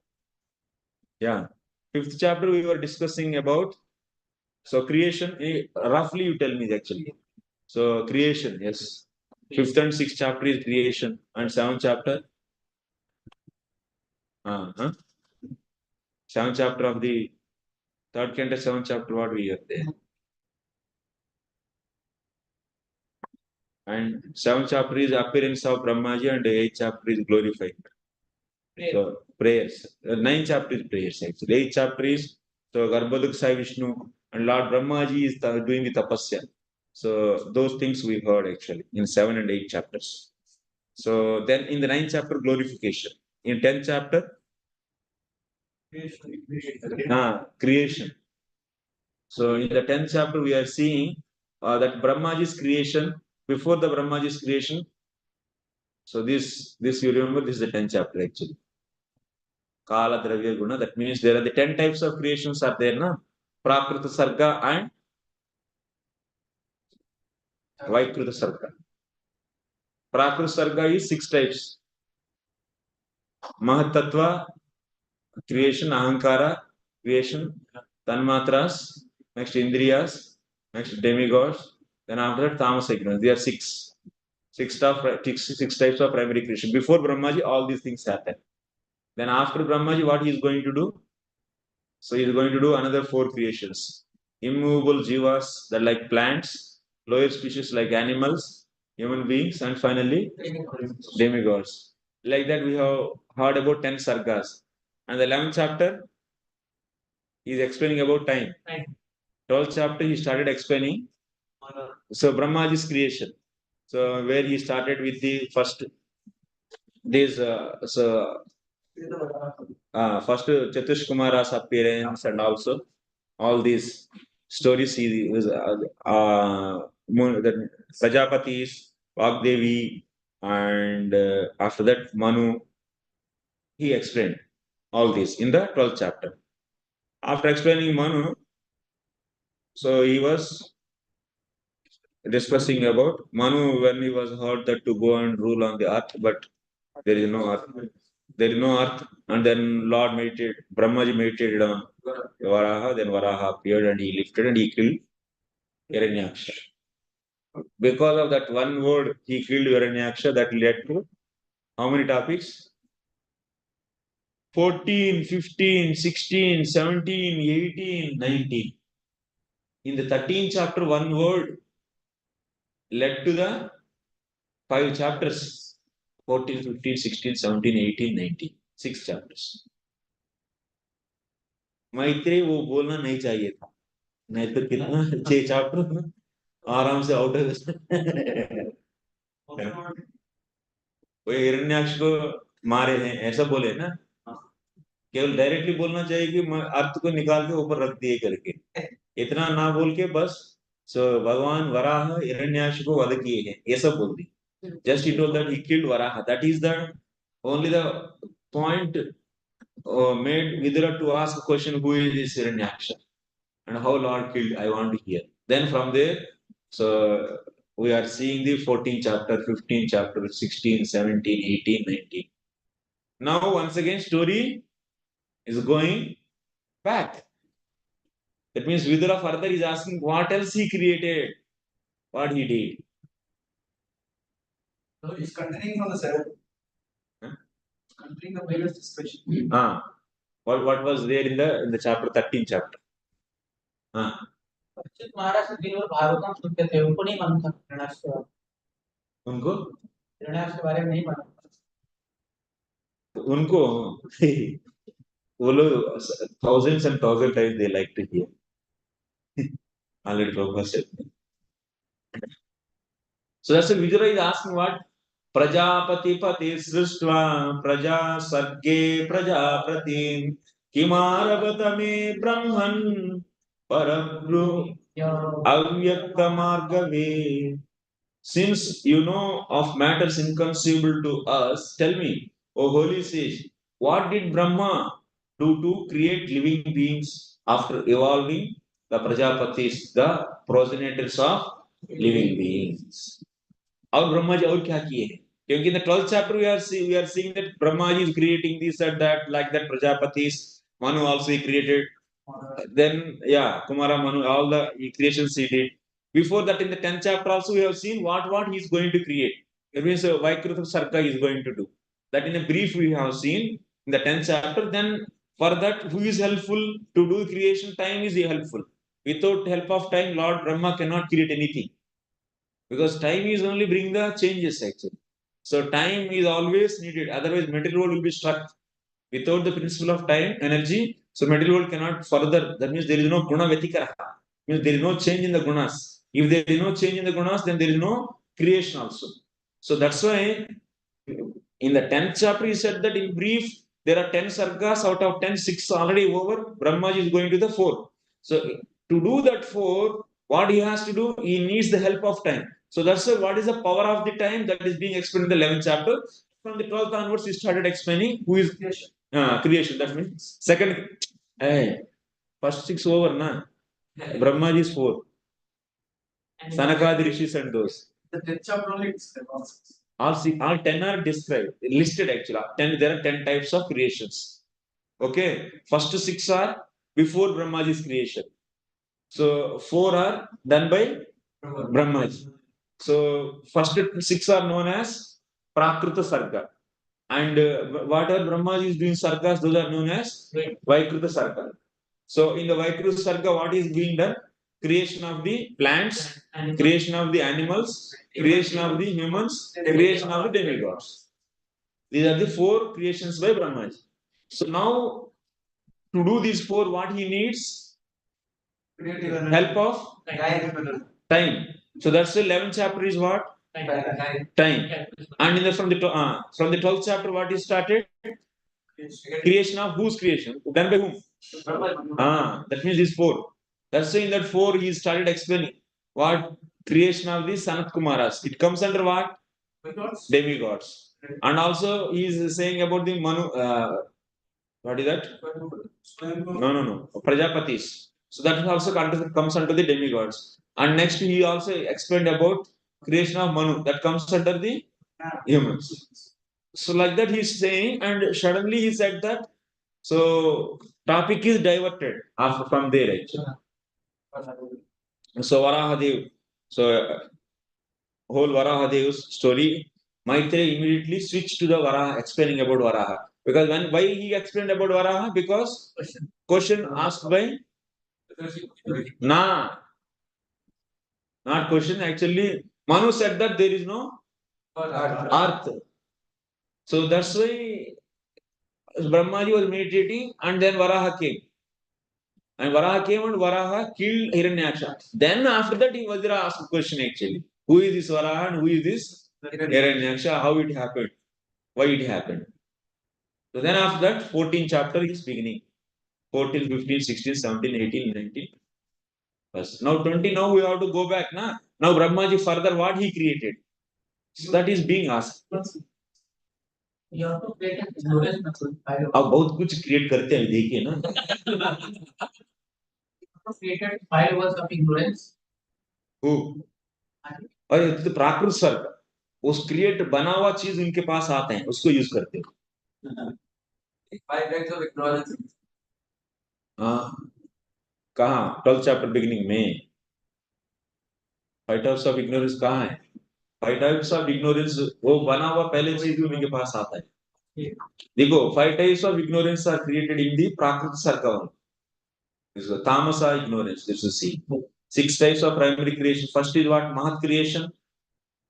yeah, fifth chapter we were discussing about. So creation, roughly you tell me actually. So creation, yes. Fifth and sixth chapter is creation, and seventh chapter. Seventh chapter of the third canto, seventh chapter. What we have there. And seventh chapter is appearance of Brahmaji, and the eighth chapter is glorified. So prayers. Ninth chapter is prayers actually. Eighth chapter is so garbhodaka Sai Vishnu, and Lord Brahmaji is doing the tapasya. So those things we heard actually in 7 and 8 chapters. So then in the 9th chapter, glorification. In 10th chapter, creation. So in the 10th chapter, we are seeing that Brahmaji's creation, before the Brahmaji's creation. So this you remember, this is the 10th chapter actually. Kala Dravya Guna, that means there are the 10 types of creations are there, na? Prakrita Sarga and Vaikrtika Sarga. Prakrita Sarga is 6 types. Mahatattva creation, Ahankara creation, Tanmatras, next Indriyas, next demigods, then after that Tamas ignorance. There are six types of primary creation. Before Brahmaji, all these things happen. Then after Brahmaji, what he is going to do? So he is going to do another 4 creations. Immovable jivas, that like plants, lower species like animals, human beings, and finally demigods. Like that we have heard about 10 sargas. And the 11th chapter is explaining about time. 12th chapter he started explaining. So Brahmaji's creation. So where he started with the first this first Chatush Kumaras appearance, and also all these stories he was the Prajapatis, Vagdevi, and after that Manu. He explained all this in the 12th chapter. After explaining Manu, so he was discussing about Manu when he was heard that to go and rule on the earth, but there is no earth. There is no earth, and then Lord meditated, Brahmaji meditated on Varaha, then Varaha appeared and he lifted and he killed Hiranyaksha. Because of that one word, he killed Hiranyaksha, that led to how many topics? 14, 15, 16, 17, 18, 19. In the 13th chapter, one word led to the 5 chapters. 14, 15, 16, 17, 18, 19. 6 chapters. Maitreya वो बोलना नहीं चाहिए था, नहीं तो कितना 6 chapter आराम से आउट है. वो हिरण्याक्ष को मारे हैं ऐसा बोले ना, केवल डायरेक्टली बोलना चाहिए कि अर्थ को निकाल के ऊपर रख दिए करके, इतना ना बोल के बस सो भगवान वराह हिरण्याक्ष को वध किए हैं ये सब बोल दी. Just he told that he killed Varaha. That is the only the point made Vidura to ask a question, who is this Hiranyaksha? And how Lord killed, I want to hear. Then from there, so we are seeing the 14th chapter, 15th chapter, 16, 17, 18, 19. Now, once again, story is going back. That means Vidura further is asking what else he created, what he did. So he's continuing from the 7th. Huh? Continuing the previous discussion. What was there in the chapter 13th chapter? Parikshit महाराज दिन भर भागवतम सुनते थे, उनको नहीं मालूम था हिरण्याक्ष के बारे में। उनको हिरण्याक्ष के बारे में नहीं मालूम था। उनको वो लोग thousands and thousand times they like to hear. Already Prabhupada said. So that's why Vidura is asking what? Prajapati pati srstva praja sarge prajapati kimarabhatame brahman parabru avyakta margave. Since you know of matters inconceivable to us, tell me, O holy sage, what did Brahma do to create living beings after evolving the Prajapatis, the progenitors of living beings? और ब्रह्मा जी और क्या किए हैं? क्योंकि in the 12th chapter we are seeing that Brahmaji is creating this and that, like that Prajapatis, Manu also he created. Then Kumara, Manu, all the creations he did. Before that, in the 10th chapter also we have seen what he is going to create. It means Vaikrtika Sarka is going to do. That in a brief we have seen in the 10th chapter. Then for that, who is helpful to do creation? Time is helpful. Without help of time, Lord Brahma cannot create anything. Because time is only bring the changes actually. So time is always needed. Otherwise, material world will be stuck. Without the principle of time, energy, so material world cannot further. That means there is no guna vetikara. Means there is no change in the gunas. If there is no change in the gunas, then there is no creation also. So that's why in the 10th chapter he said that in brief there are 10 sargas out of 10, 6 already over. Brahmaji is going to the 4. So to do that 4, what he has to do, he needs the help of time. So that's why what is the power of the time that is being explained in the 11th chapter. From the 12th onwards, he started explaining who is creation. That means second, first 6 over, na? Brahmaji is 4. Sanakadi Rishis and those. The 10th chapter only all 10 are described, listed actually. 10, there are 10 types of creations. Okay, first 6 are before Brahmaji's creation. So 4 are done by Brahmaji. So first 6 are known as prakrtika sarga. And whatever Brahmaji is doing sargas, those are known as vaikrtika sarga. So in the vaikrtika sarga, what is being done? Creation of the plants, creation of the animals, creation of the humans, creation of the demigods. These are the 4 creations by Brahmaji. So now, to do these 4, what he needs? Help of time. So that's the 11th chapter is what? Time. And from the 12th chapter, what is started? Creation of whose creation? Done by whom? That means these 4. That's why in that 4 he started explaining what creation of the Sanat Kumaras. It comes under what? Demigods. And also he is saying about the Manu. What is that? No. Prajapatis. So that also comes under the demigods. And next he also explained about creation of Manu. That comes under the humans. So like that he is saying, and suddenly he said that. So topic is diverted from there actually. So Varaha, whole Varaha story, Maitreya immediately switched to the Varaha, explaining about Varaha. Because why he explained about Varaha? Because question asked by not question. Actually, Manu said that there is no earth. So that's why Brahmaji was meditating, and then Varaha came. And Varaha came and Varaha killed Hiranyaksha. Then after that, Vidura asked a question actually. Who is this Varaha and who is this Hiranyaksha? How it happened? Why it happened? So then after that, 14th chapter is beginning. 14, 15, 16, 17, 18, 19. First. Now 20, now we have to go back. Now Brahmaji further what he created. So that is being asked. You have to create an ignorance method. अब बहुत कुछ create करते हैं देखिए ना. Created 5 levels of ignorance. Who? अरे ये तो प्राकृत स्वर का उस क्रिएट बना हुआ चीज उनके पास आते हैं उसको यूज करते हैं. 5 types of ignorance. हाँ कहाँ 12th चैप्टर बिगिनिंग में 5 types of ignorance कहाँ है 5 types of ignorance वो बना हुआ पहले चीज भी उनके पास आता है. देखो 5 types of ignorance are created in the Prakrit circle. This is tamasa ignorance. This is see 6 types of primary creation. First is what mahat creation.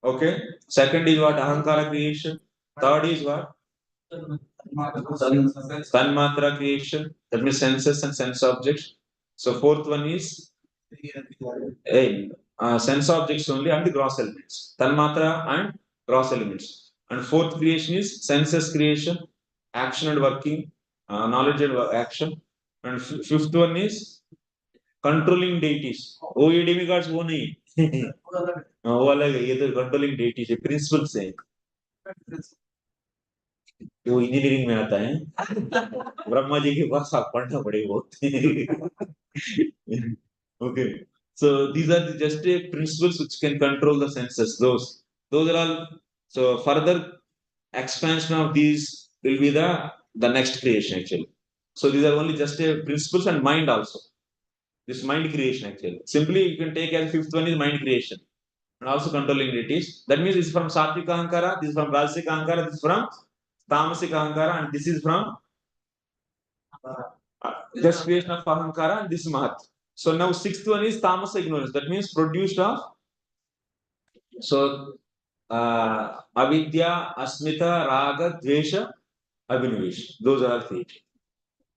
Okay. Second is what ahankara creation. Third is what tanmatra creation. That means senses and sense objects. So fourth one is sense objects only and the gross elements. Tanmatra and gross elements. And fourth creation is senses creation, action and working, knowledge and action. And fifth one is controlling deities. वो ये demigods वो नहीं. वो अलग है. ये तो controlling deities है. Principles है. वो इंजीनियरिंग में आता है. ब्रह्मा जी के पास आप पढ़ना पड़ेगा बहुत. Okay. So these are just principles which can control the senses. Those are all. So further expansion of these will be the next creation actually. So these are only just principles and mind also. This mind creation actually. Simply you can take as fifth one is mind creation and also controlling deities. That means this is from Satvika Ahankara, this is from Rajasika Ahankara, this is from Tamasika Ahankara, and this is from just creation of Ahankara, and this is Mahat. So now sixth one is Tamasa ignorance. That means produced of avidya, asmita, raga, dvesha, abhinivesh. Those are three.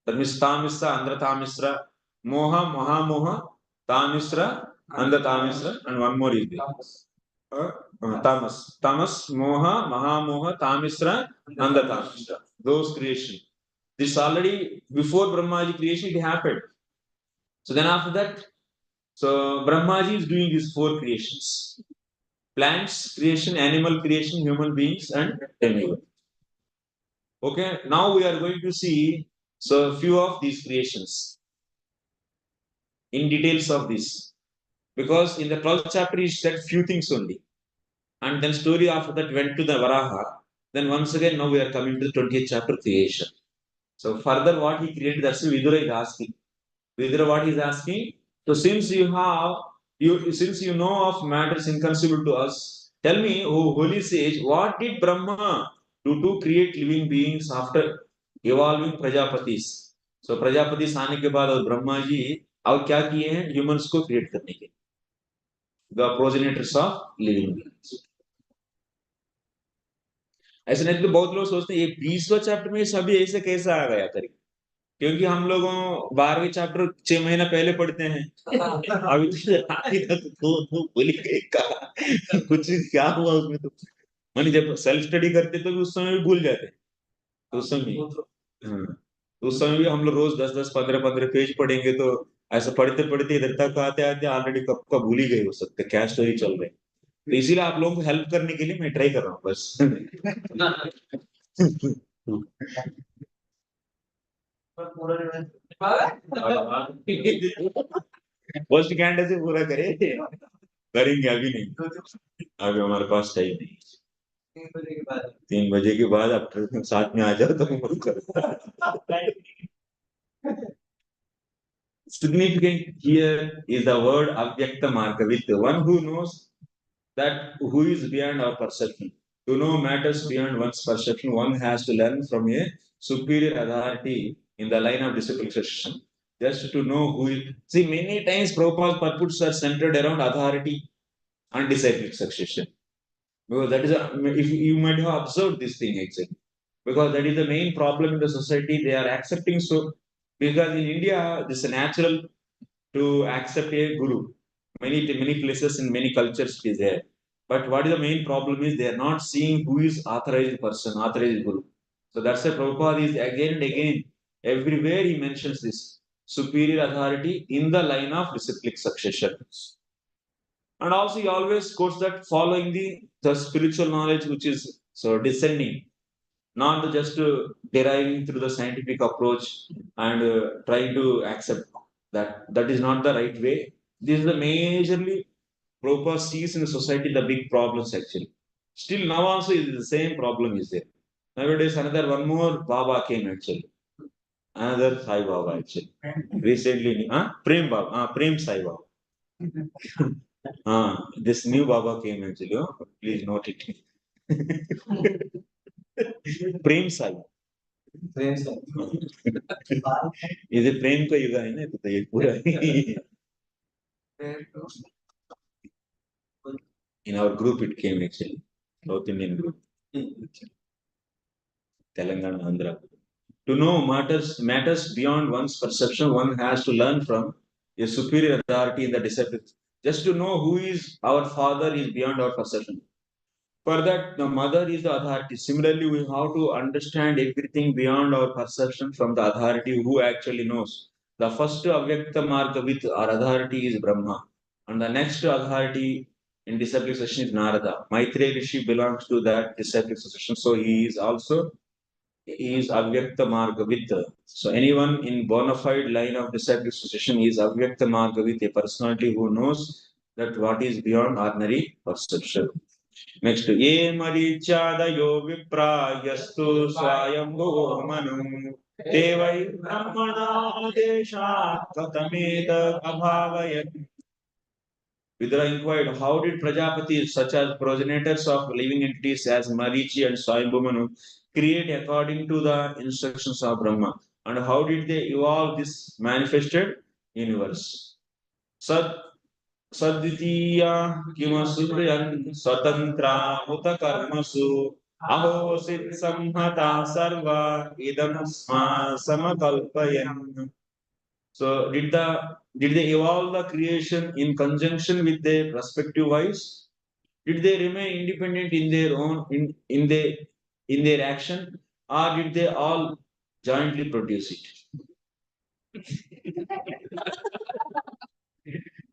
That means Tamisa, Andhra Tamisra, Moha, Mahamoha, Tamisra, Andhra Tamisra, and one more is there. Tamas, Moha, Mahamoha, Tamisra, Andhra Tamisra. Those creation. This already before Brahmaji creation it happened. So then after that, so Brahmaji is doing these 4 creations: plants creation, animal creation, human beings, and demigods. Okay, now we are going to see so few of these creations in details of this, because in the 12th chapter he said few things only, and then story after that went to the Varaha. Then once again now we are coming to the 20th chapter creation. So further what he created, that's what Vidura is asking. Vidura what he is asking? So since you know of matters inconceivable to us, tell me, O holy sage, what did Brahma do to create living beings after evolving Prajapatis? So Prajapatis आने के बाद और ब्रह्मा जी अब क्या किए हैं humans को create करने के, the progenitors of living beings. ऐसे नहीं तो बहुत लोग सोचते हैं ये 20वां चैप्टर में सभी ऐसे कैसे आ गया करके, क्योंकि हम लोगों 12वें चैप्टर 6 महीना पहले पढ़ते हैं. अभी तक तो भूल गए कुछ क्या हुआ उसमें. तो मानी जब सेल्फ स्टडी करते तो उस समय भी भूल जाते. तो उस समय भी हम लोग रोज 10-10, 15-15 पेज पढ़ेंगे तो ऐसा पढ़ते पढ़ते इधर तक आते आते ऑलरेडी कब का भूल ही गए हो सकते क्या स्टोरी चल रही. तो इसीलिए आप लोगों को हेल्प करने के लिए मैं ट्राई कर रहा हूँ बस. फर्स्ट कैंडल से पूरा करेंगे अभी नहीं, अभी हमारे पास टाइम नहीं. 3 बजे के बाद आप साथ में आ जाओ तो significant here is the word avyakta marga, with one who knows that who is beyond our perception. To know matters beyond one's perception, one has to learn from a superior authority in the line of disciplic succession. Just to know who is. See, many times Prabhupada's purports are centered around authority and disciplic succession. Because that is if you might have observed this thing actually. Because that is the main problem in the society. They are accepting so, because in India, this is natural to accept a guru. Many places in many cultures it is there. But what is the main problem is they are not seeing who is authorized person, authorized guru. So that's why Prabhupada is again and again, everywhere he mentions this superior authority in the line of disciplic succession. And also he always quotes that following the spiritual knowledge which is so descending. not just deriving through the scientific approach and trying to accept that is not the right way. This is the majorly Prabhupada sees in the society the big problems actually. Still now also is the same problem is there. Nowadays another one more Baba came actually. Another Sai Baba actually. Recently, Prem Baba, Prem Sai Baba. This new Baba came actually. Please note it. Prem Sai. ये प्रेम का युग है ना तो ये पूरा in our group it came actually South Indian group Telangana Andhra to know matters beyond one's perception one has to learn from a superior authority in the discipline just to know who is our father is beyond our perception. For that, the mother is the authority. Similarly, we have to understand everything beyond our perception from the authority who actually knows. The first avyakta marga with our authority is Brahma. And the next authority in disciplic succession is Narada. Maitreya Rishi belongs to that disciplic succession. So he is avyakta marga with. So anyone in bona fide line of disciplic succession is avyakta marga with, a personality who knows that what is beyond ordinary perception. Next, ye marichadayo viprayastu swayambho manu devai brahmana deshat katameta abhavayat. Vidura inquired, how did Prajapatis, such as progenitors of living entities as Marichi and Swayambhu create according to the instructions of Brahma? And how did they evolve this manifested universe? Sadvitiya kimasudyan swatantra uta karmasu ahosit samhata sarva idam sma samakalpayan. So did they evolve the creation in conjunction with their respective wives? Did they remain independent in their own in their action, or did they all jointly produce it?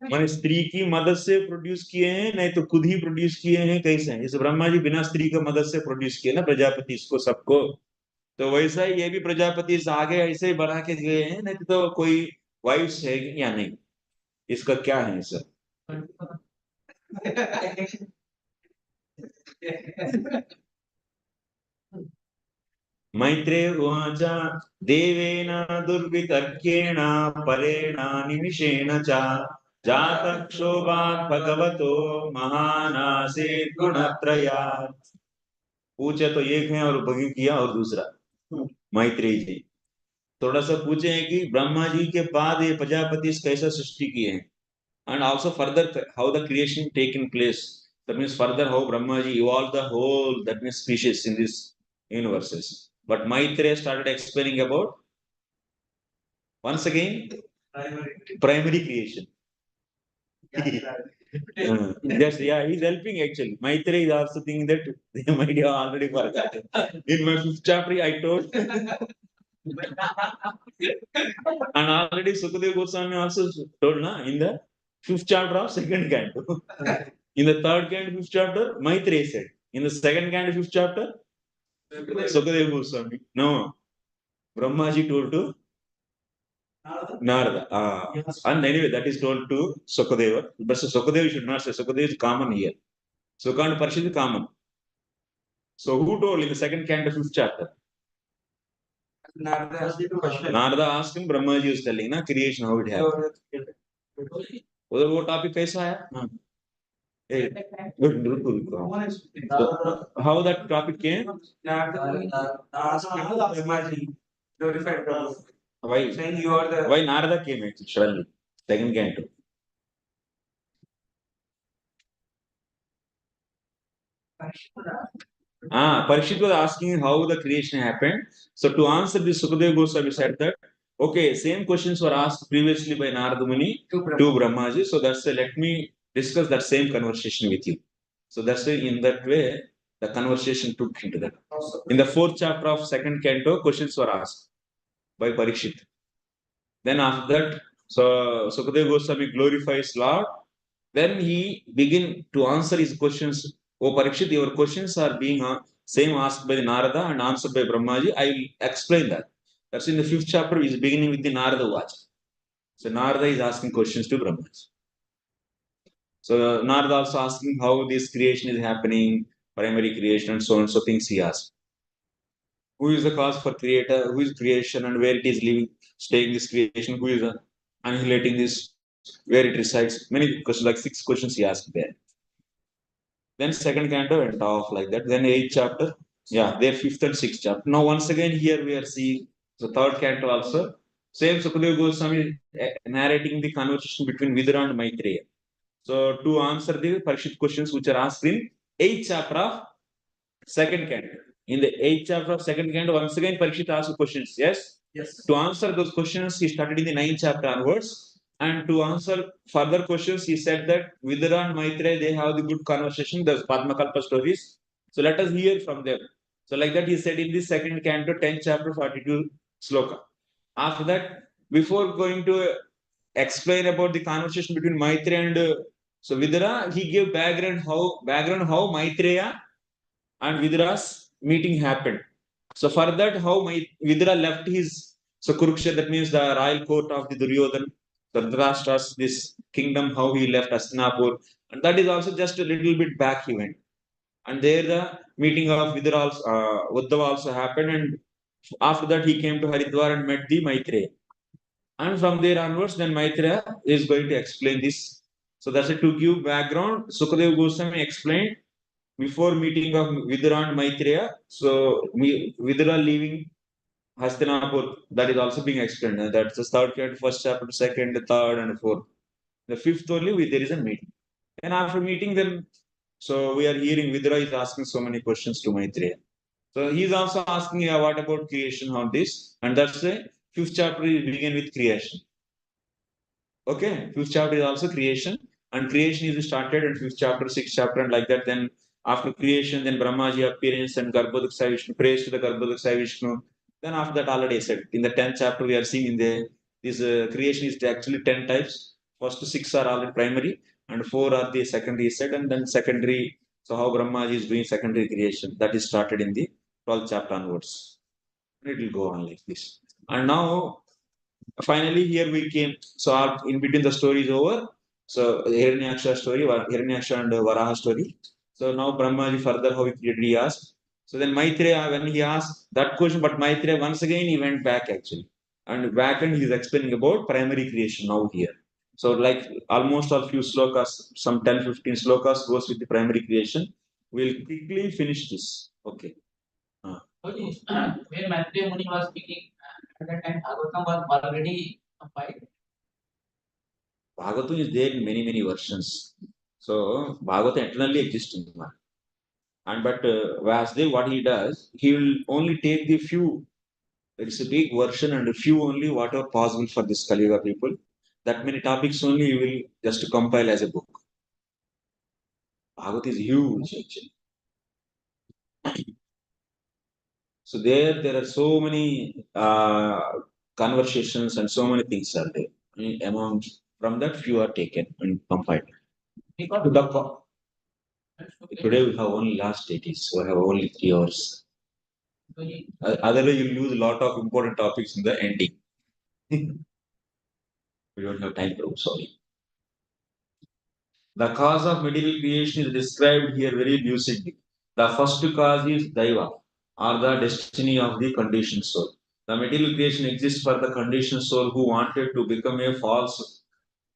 मैंने स्त्री की मदद से produce किए हैं नहीं तो खुद ही प्रोड्यूस किए हैं कैसे हैं? जैसे ब्रह्मा जी बिना स्त्री की मदद से प्रोड्यूस किए ना प्रजापति इसको सबको, तो वैसा ही ये भी प्रजापति आगे ऐसे ही बना के गए हैं, नहीं तो कोई वाइफ्स है या नहीं, इसका क्या है सर? मैत्रेय उवाच देवेन दुर्वितर्क्येण परेण निमिषेण च जातक्षोभात् भगवतो महानासीत् गुणत्रयात्. पूछे तो एक है और भगी किया और दूसरा मैत्रेय जी. थोड़ा सा पूछे हैं कि ब्रह्मा जी के बाद ये प्रजापति कैसा सृष्टि किए हैं, and also further how the creation taken place. That means further how Brahmaji evolved the whole that means species in these universes. But Maitreya started explaining about once again primary creation. Yes, yeah, he's helping actually. Maitreya is also thinking that they might have already forgotten. In my 5th chapter, I told. And already Sukadeva Goswami also told na, in the 5th chapter of 2nd canto. In the 3rd canto, 5th chapter, Maitreya said. In the 2nd canto, 5th chapter, Sukadeva Goswami. No, Brahmaji told to Narada. And anyway, that is told to Sukadeva. But Sukadeva should not say. Sukadeva is common here. Sukha and Pariksit is common. So who told in the 2nd canto, 5th chapter? Narada asked him, Brahmaji was telling, na, creation, how it happened. वो topic कैसा है? So, how that topic came? Why Narada came actually suddenly? 2nd canto. Pariksit was asking how the creation happened. So to answer this, Sukadeva Goswami said that, okay, same questions were asked previously by Narada Muni to Brahmaji. So that's why let me discuss that same conversation with you. So that's why in that way, the conversation took into that. In the 4th chapter of 2nd canto, questions were asked by Pariksit. Then after that, so Sukadeva Goswami glorifies Lord. Then he begin to answer his questions. Oh Pariksit, your questions are being Same asked by the Narada and answered by Brahmaji. I will explain that. That's in the 5th chapter, is beginning with the Narada Vacha. So Narada is asking questions to Brahmaji. So Narada also asking how this creation is happening, primary creation and so on, so things he asked. Who is the cause for creator, who is creation and where it is living, staying this creation, who is annihilating this, where it resides. Many questions, like 6 questions he asked there. Then second canto went off like that. Then 8th chapter, yeah, there 5th and 6th chapter. Now once again here we are seeing the 3rd canto also. Same Sukadeva Goswami narrating the conversation between Vidura and Maitreya. So to answer the Pariksit questions which are asked in 8th chapter of 2nd canto. In the 8th chapter of 2nd canto, once again Pariksit asked questions. Yes? Yes. To answer those questions, he started in the 9th chapter onwards. And to answer further questions, he said that Vidura and Maitreya, they have the good conversation. There's Padma Kalpa stories. So let us hear from them. So like that, he said in the 2nd canto, 10th chapter, 42 sloka. After that, before going to explain about the conversation between Maitreya and so Vidura, he gave background how Maitreya and Vidura's meeting happened. So for that, how Vidura left his Kurukshetra, that means the royal court of the Duryodhana, Dhritarashtra's this kingdom, how he left Hastinapur, and that is also just a little bit back he went. And there the meeting of Vidura also, Uddhava also happened, and after that he came to Haridwar and met the Maitreya. And from there onwards, then Maitreya is going to explain this. So that's it, to give background. Sukadeva Goswami explained before meeting of Vidura and Maitreya. So Vidura leaving Hastinapur, that is also being explained. That's the 3rd canto, 1st chapter, 2nd, 3rd, and 4th. The 5th only there is a meeting. And after meeting them, so we are hearing Vidura is asking so many questions to Maitreya. So he is also asking, what about creation on this? And that's the 5th chapter is begin with creation. Okay, 5th chapter is also creation, and creation is started in 5th chapter, 6th chapter, and like that. Then after creation, then Brahmaji appearance and garbhodaka Vishnu, praise to the garbhodaka Vishnu. Then after that, already said in the 10th chapter, we are seeing in the this creation is actually 10 types. First 6 are already primary, and 4 are the secondary set, and then secondary. So how Brahmaji is doing secondary creation, that is started in the 12th chapter onwards. It will go on like this. And now finally here we came. So in between the story is over. So Hiranyaksha story, Hiranyaksha and Varaha story. So now Brahmaji further how he asked. So then Maitreya, when he asked that question, but Maitreya once again he went back actually. And back and he's explaining about primary creation now here. So like almost a few slokas, some 10-15 slokas goes with the primary creation. We'll quickly finish this. Okay. When Maitreya Muni was speaking, at that time Bhagavatam was already compiled. Bhagavatam is there in many versions. So Bhagavatam eternally exists in man. And but Vasudev, what he does, he will only take the few. There is a big version and a few only what are possible for this Kali Yuga people. That many topics only he will just compile as a book. Bhagavatam is huge actually. So there are so many conversations and so many things are there. Among from that few are taken and compiled. Today we have only last 80s, so we have only 3 hours. Otherwise, you'll lose a lot of important topics in the ending. We don't have time to, sorry. The cause of material creation is described here very lucidly. The first cause is Daiva, or the destiny of the conditioned soul. The material creation exists for the conditioned soul who wanted to become a false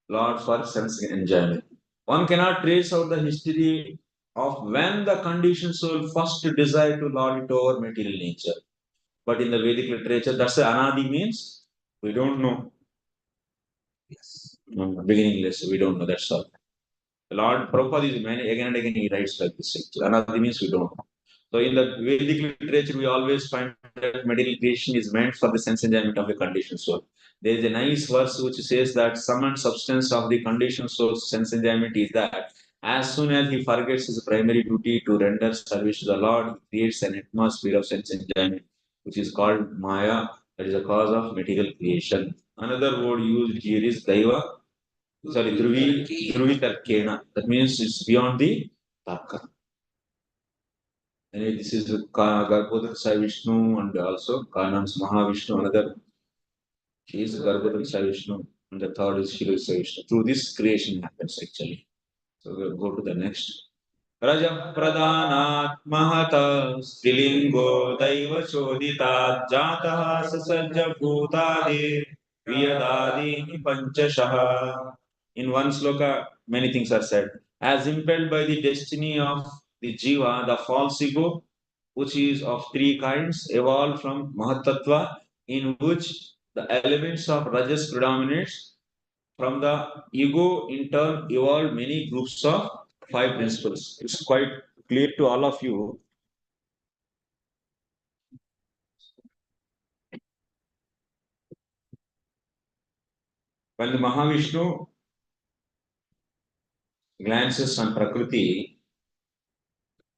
lord for sense enjoyment. One cannot trace out the history of when the conditioned soul first desired to lord it over material nature. But in the Vedic literature, that's the Anadi means we don't know. Yes. Beginningless, we don't know, that's all. Lord Prabhupada is again and again he writes like this. Anadi means we don't know. So in the Vedic literature, we always find that material creation is meant for the sense enjoyment of the conditioned soul. There is a nice verse which says that sum and substance of the conditioned soul's sense enjoyment is that as soon as he forgets his primary duty to render service to the Lord, he creates an atmosphere of sense enjoyment, which is called Maya, that is the cause of material creation. Another word used here is Daiva, sorry, Dhruvi Tarkena. That means it's beyond the Tarka. And this is Garbhodaka Sai Vishnu and also Kanam's Mahavishnu, another. He is Garbhodaka Sai Vishnu, and the third is Shiva Sai Vishnu. Through this creation happens actually. So we'll go to the next. Raja Pradhanat Mahata Stilingo Daiva Chodita Jataha Sasajja Bhutadi Viyadadi Panchashaha. In one sloka, many things are said. As impelled by the destiny of the Jiva, the false ego, which is of three kinds, evolved from Mahatattva, in which the elements of Rajas predominates. From the ego, in turn, evolved many groups of five principles. It's quite clear to all of you. When the Mahavishnu glances on Prakriti,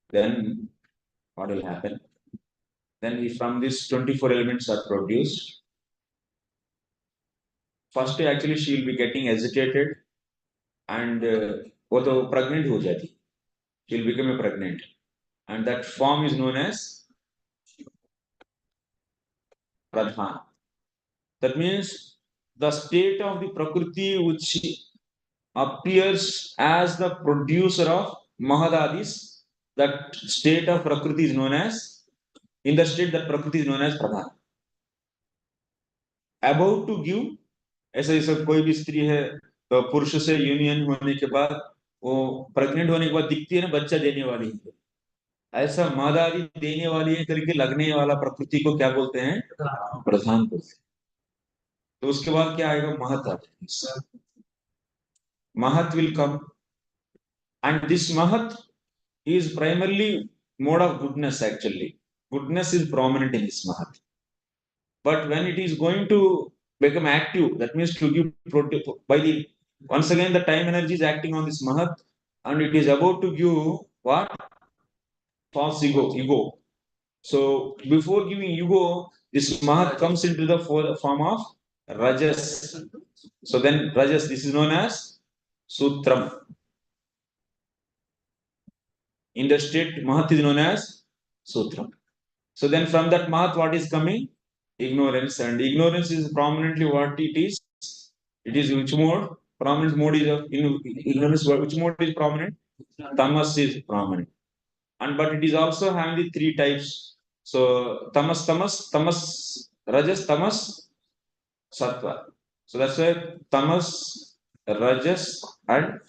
then what will happen? Then from these 24 elements are produced. First, actually, she will be getting agitated and वो तो pregnant हो जाती. She will become a pregnant. And that form is known as Pradhan. That means the state of the Prakriti which appears as the producer of Mahadadis, that state of Prakriti is known as, in the state that Prakriti is known as Pradhan. About to give, ऐसा जैसे कोई भी स्त्री है तो पुरुष से union होने के बाद वो प्रेग्नेंट होने के बाद दिखती है ना बच्चा देने वाली है, ऐसा मादादी देने वाली है करके लगने वाला प्रकृति को क्या बोलते हैं? प्रधान बोलते हैं. तो उसके बाद क्या आएगा? महत आएगा. महत will come, and this mahat is primarily mode of goodness actually. Goodness is prominent in this mahat. But when it is going to become active, that means to give by the once again the time energy is acting on this mahat, and it is about to give what? False ego. So before giving ego, this mahat comes into the form of rajas. So then rajas, this is known as sutram. In the state, mahat is known as sutram. So then from that mahat, what is coming? Ignorance. And ignorance is prominently what it is. It is which mode? Prominent mode is in ignorance. Which mode is prominent? Tamas is prominent. And but it is also having the three types. So tamas, rajas, tamas, sattva. So that's why tamas, rajas, and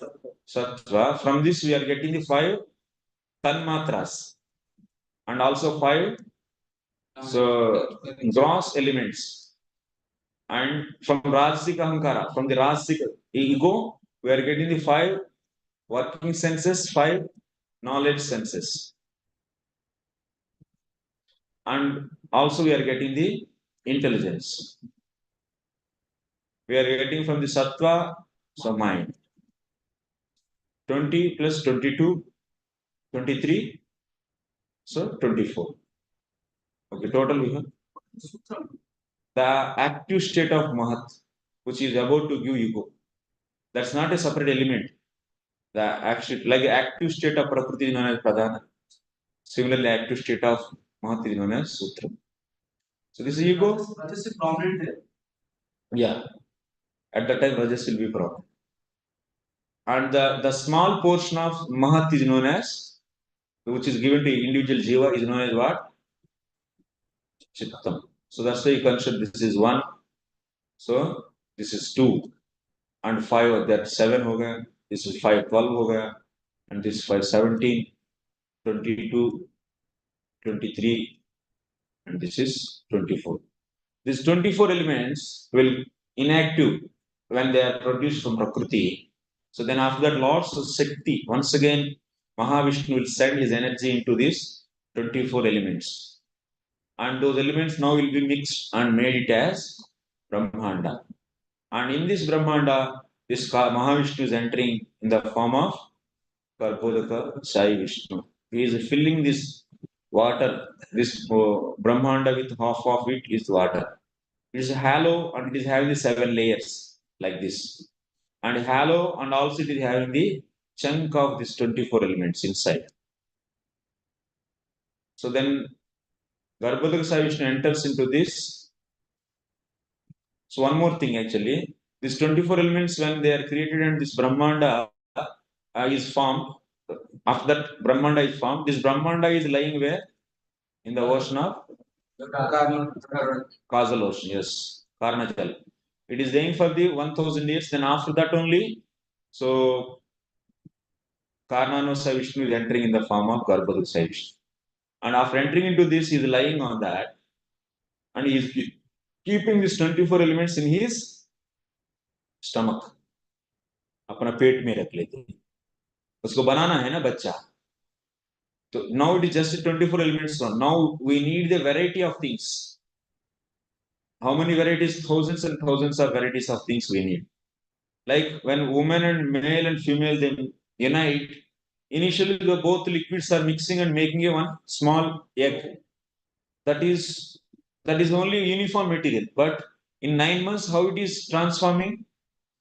sattva. From this we are getting the five tanmatras and also five gross elements. And from Rajasika Ahankara, from the Rajasika ego, we are getting the five working senses, five knowledge senses. And also we are getting the intelligence. We are getting from the Sattva, so mind. 20 plus 22, 23, so 24. Okay, total we have. The active state of Mahat, which is about to give ego. That's not a separate element. The active state of Prakriti is known as Pradhana. Similarly, active state of Mahat is known as Sutra. So this is ego. Rajas is prominent there. Yeah. At that time, Rajas will be prominent. And the small portion of Mahat is known as, which is given to individual Jiva, is known as what? Chittam. So that's why you consider this is 1. So this is 2. And 5, that 7 ho gaya. This is 5, 12 ho gaya. And this 5, 17, 22, 23, and this is 24. These 24 elements will inactive when they are produced from Prakriti. So then after that, Lord's Shakti, once again, Mahavishnu will send his energy into these 24 elements. And those elements now will be mixed and made it as Brahmanda. And in this Brahmanda, this Mahavishnu is entering in the form of Garbhodaka Sai Vishnu. He is filling this water, this Brahmanda with half of it is water. It is hollow and it is having the 7 layers like this. And hollow and also it is having the chunk of these 24 elements inside. So then Garbhodaka Vishnu enters into this. So one more thing actually, these 24 elements when they are created and this Brahmanda is formed, after that Brahmanda is formed, this Brahmanda is lying where? In the ocean of causal ocean, yes, Karnajal. It is lying for the 1000 years, then after that only, so Karnanosa Vishnu is entering in the form of Garbhodaka Vishnu. And after entering into this, he is lying on that, and he is keeping these 24 elements in his stomach. अपना पेट में रख लेते हैं, उसको बनाना है ना बच्चा. So now it is just 24 elements. Now we need the variety of things. How many varieties? Thousands and thousands of varieties of things we need. Like when woman and male and female then unite, initially the both liquids are mixing and making a one small egg. That is only uniform material. But in 9 months, how it is transforming?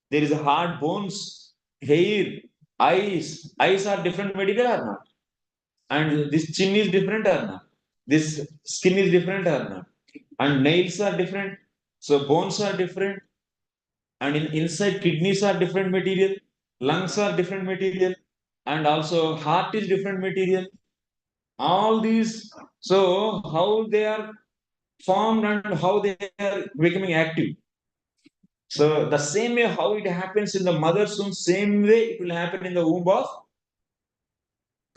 There is a hard bones, hair, eyes. Eyes are different material or not? And this chin is different or not? This skin is different or not? And nails are different. So bones are different. And inside kidneys are different material. Lungs are different material. And also heart is different material. All these. So how they are formed and how they are becoming active. So the same way how it happens in the mother's womb, same way it will happen in the womb of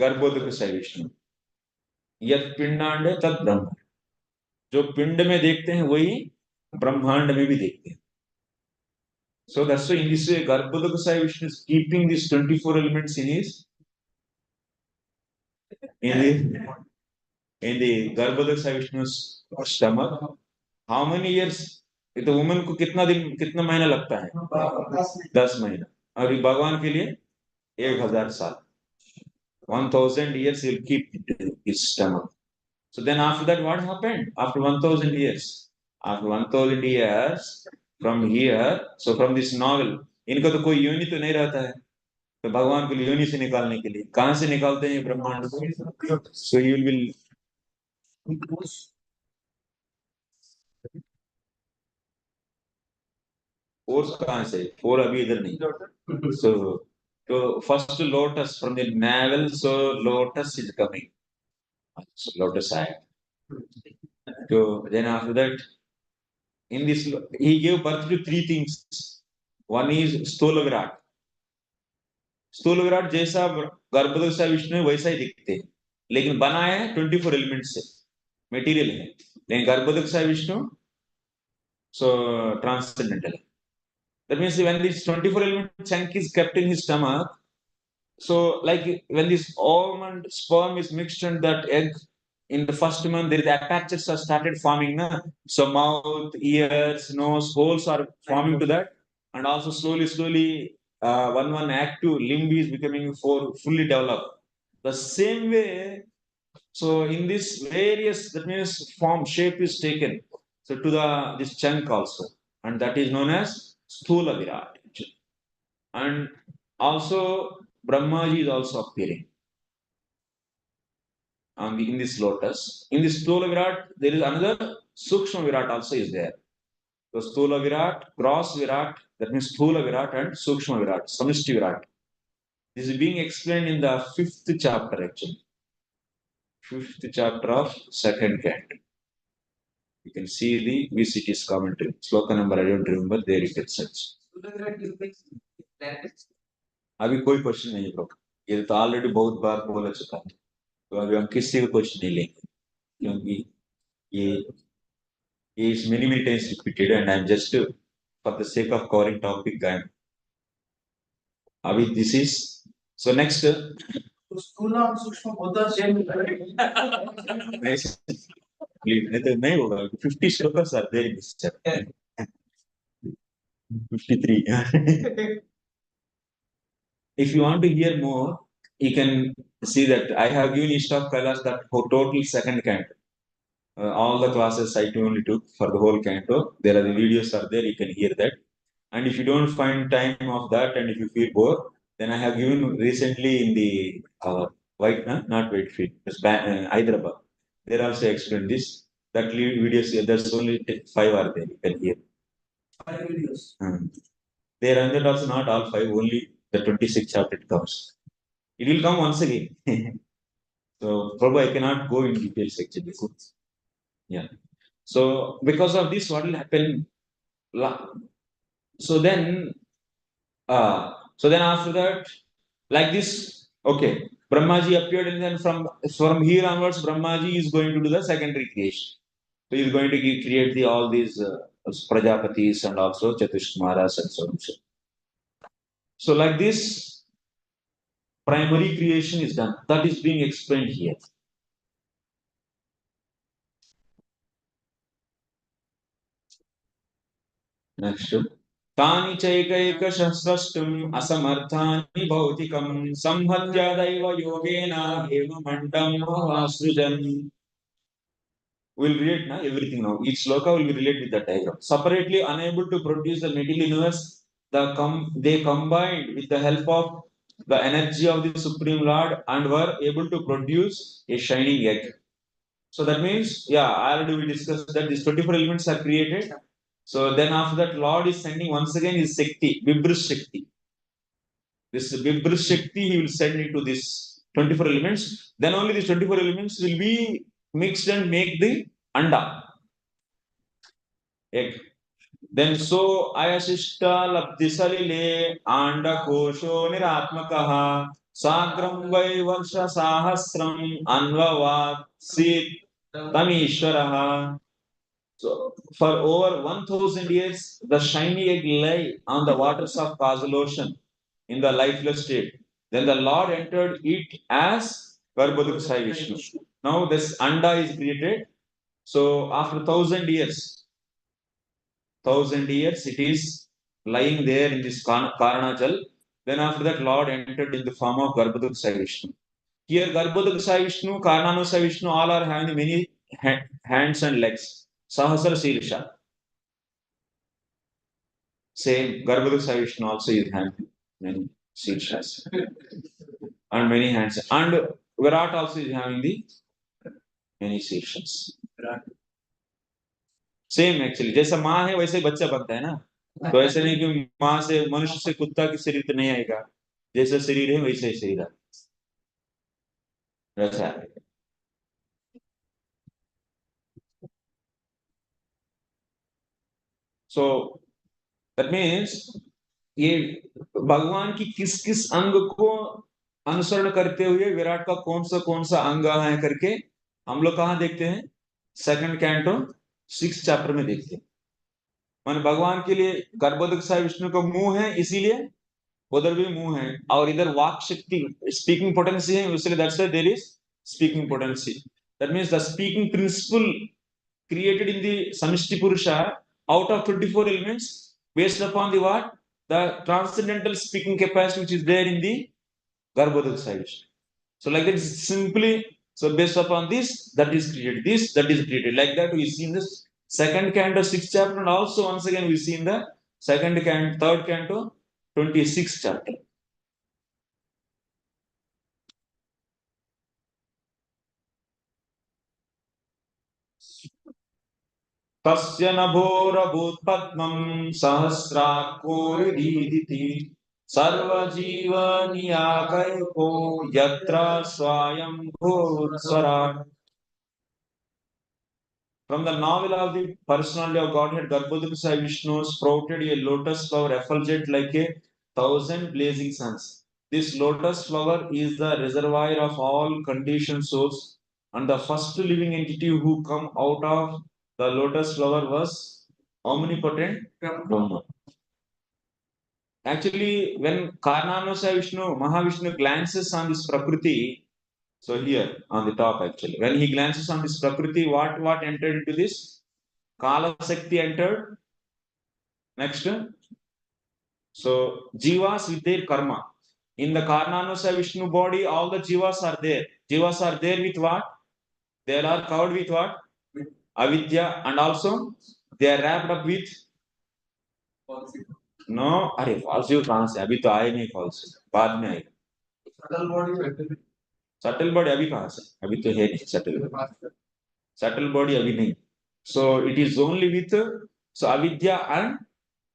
Garbhodaka Vishnu. यद पिंडांड तद ब्रह्म. जो पिंड में देखते हैं वही ब्रह्मांड में भी देखते हैं. So that's why in this way Garbhodaka Vishnu is keeping these 24 elements in the Garbhodaka Vishnu's stomach. How many years? तो वुमन को कितना महीना लगता है? 10 महीना. और भगवान के लिए 1000 साल. 1000 years he'll keep his stomach. So then after that what happened? After 1000 years. After 1000 years from here, so from this novel, इनका तो कोई योनि तो नहीं रहता है. तो भगवान को योनि से निकालने के लिए कहां से निकालते हैं ब्रह्मांड को? So he will force कहां से? फोर अभी इधर नहीं. So first lotus from the navel, so lotus is coming. So lotus eye. So then after that, in this he gave birth to three things. One is स्थूल विराट. स्थूल विराट जैसा गर्भदोषा विष्णु वैसा ही दिखते हैं, लेकिन बना है 24 एलिमेंट से, मटेरियल है. लेकिन गर्भदोषा Vishnu so transcendental. That means when this 24 element chunk is kept in his stomach, so like when this almond sperm is mixed in that egg, in the first month there is apertures are started forming, na? So mouth, ears, nose, holes are forming to that, and also slowly one active limb is becoming fully developed. The same way, so in this various, that means form shape is taken, so to this chunk also, and that is known as sthula virat. And also Brahmaji is also appearing in this lotus. In this Sthula Virat, there is another Sukshma Virat also is there. So Sthula Virat, Gross Virat, that means Sthula Virat and Sukshma Virat, Samishti Virat. This is being explained in the 5th chapter actually. 5th chapter of 2nd canto. You can see the VCT's commentary. Sloka number I don't remember, there you can search. अभी कोई question नहीं है, ये तो already बहुत बार बोला चुका है, तो अभी हम किसी का क्वेश्चन नहीं लेंगे, क्योंकि ये is many times repeated and I'm just for the sake of covering topic अभी this is so next स्थूला और सूक्ष्म होता सेम नहीं तो नहीं होगा. 50 श्लोkas are there in this chapter. 53. If you want to hear more, you can see that I have given East of Kailash that total 2nd canto. All the classes I only took for the whole canto. There are the videos are there, you can hear that. And if you don't find time of that and if you feel bored, then I have given recently in the not Whitefield, Hyderabad. They also explain this. That videos, there's only 5 are there. You can hear. 5 videos. They are under also not all 5, only the 26 chapter it comes. It will come once again. So probably I cannot go in details actually. Yeah. So because of this, what will happen? So then, after that, like this, okay, Brahmaji appeared, and then from here onwards, Brahmaji is going to do the secondary creation. So he is going to create all these Prajapatis and also Kumaras and so on. So like this, primary creation is done. That is being explained here. Next. तानि चैकैकशस्रष्टुम् असमर्थानि भौतिकं संहत्य दैव योगेन हेममण्डं महासृजन्. We'll relate now everything now. Each sloka will be related with the diagram. Separately unable to produce the material universe, they combined with the help of the energy of the Supreme Lord and were able to produce a shining egg. So that means, already we discussed that these 24 elements are created. So then after that, Lord is sending once again his Shakti, Vibhus Shakti. This Vibhus Shakti he will send into this 24 elements. Then only these 24 elements will be mixed and make the Anda. Egg. Then so ayashishta labdisalile anda kosho niratmakaha sagram vai varsha sahasram anvavat sit tamishwaraha. So for over 1,000 years, the shiny egg lay on the waters of causal ocean in the lifeless state. Then the Lord entered it as Garbhodaka Vishnu. Now this Anda is created. So after 1,000 years, it is lying there in this Karanajal. Then after that, Lord entered in the form of Garbhodaka Vishnu. Here, Garbhodaka Vishnu, Karnanusaya Vishnu, all are having many hands and legs. Sahasra Sirisha. Same, Garbhodaka Vishnu also is having many Sirishas and many hands. And Virat also is having the many Sirishas. Same actually जैसा माँ है वैसे ही बच्चा बनता है ना तो ऐसे नहीं कि माँ से मनुष्य से कुत्ता की शरीर तो नहीं आएगा जैसा शरीर है वैसे ही शरीर वैसा है सो दैट मीन्स ये भगवान की किस किस अंग को अनुसरण करते हुए विराट का कौन सा अंग है करके हम लोग कहाँ देखते हैं सेकंड कैंटो 6 चैप्टर में देखते हैं मान भगवान के लिए गर्भोदक विष्णु का मुंह है इसीलिए उधर भी मुंह है और इधर वाक शक्ति स्पीकिंग पोटेंसी है इसलिए that's why there is speaking potency that means the speaking principle created in the samishti purusha out of 24 elements based upon the what the transcendental speaking capacity which is there in the garbhodaka side so like that simply so based upon this that is created like that we see in this second canto 6th chapter and also once again we see in the third canto 26th chapter तस्य नभोरभूत्पद्मं सहस्राकोरिदीदिति सर्वजीवनियाकैको यत्र स्वयंभूस्वराट्. From the novel of the personality of Godhead, Garbhodaka Vishnu sprouted a lotus flower effulgent like 1,000 blazing suns. This lotus flower is the reservoir of all conditioned souls, and the first living entity who come out of the lotus flower was omnipotent Brahma. Actually, when Karnanusaya Vishnu, Mahavishnu glances on this Prakriti, so here on the top actually, when he glances on this Prakriti, what entered into this? Kala Shakti entered. Next. So, Jivas with their karma. In the Karnanusaya Vishnu body, all the Jivas are there. Jivas are there with what? They are covered with what? Avidya, and also they are wrapped up with no, अरे falsive कहाँ से अभी तो आए नहीं falsive बाद में आएगा Subtle body. सटल बॉडी अभी कहाँ से अभी तो है नहीं subtle Subtle body avinay. So it is only with so avidya and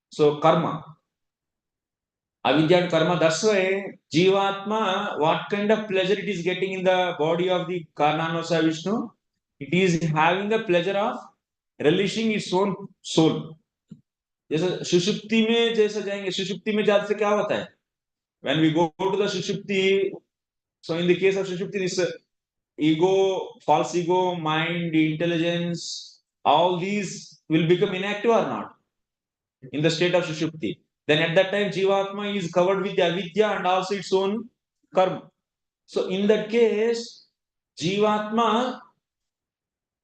so karma. Avidya and karma. That's why Jivatma, what kind of pleasure it is getting in the body of the Karnanosa Vishnu? It is having the pleasure of relishing its own soul. जैसे सुषुप्ति में जैसे जाएंगे सुषुप्ति में जाने से क्या होता है when we go to the sushupti, so in the case of sushupti, this ego, false ego, mind, intelligence, all these will become inactive or not in the state of sushupti. Then at that time jivatma is covered with the avidya and also its own karma. So in that case jivatma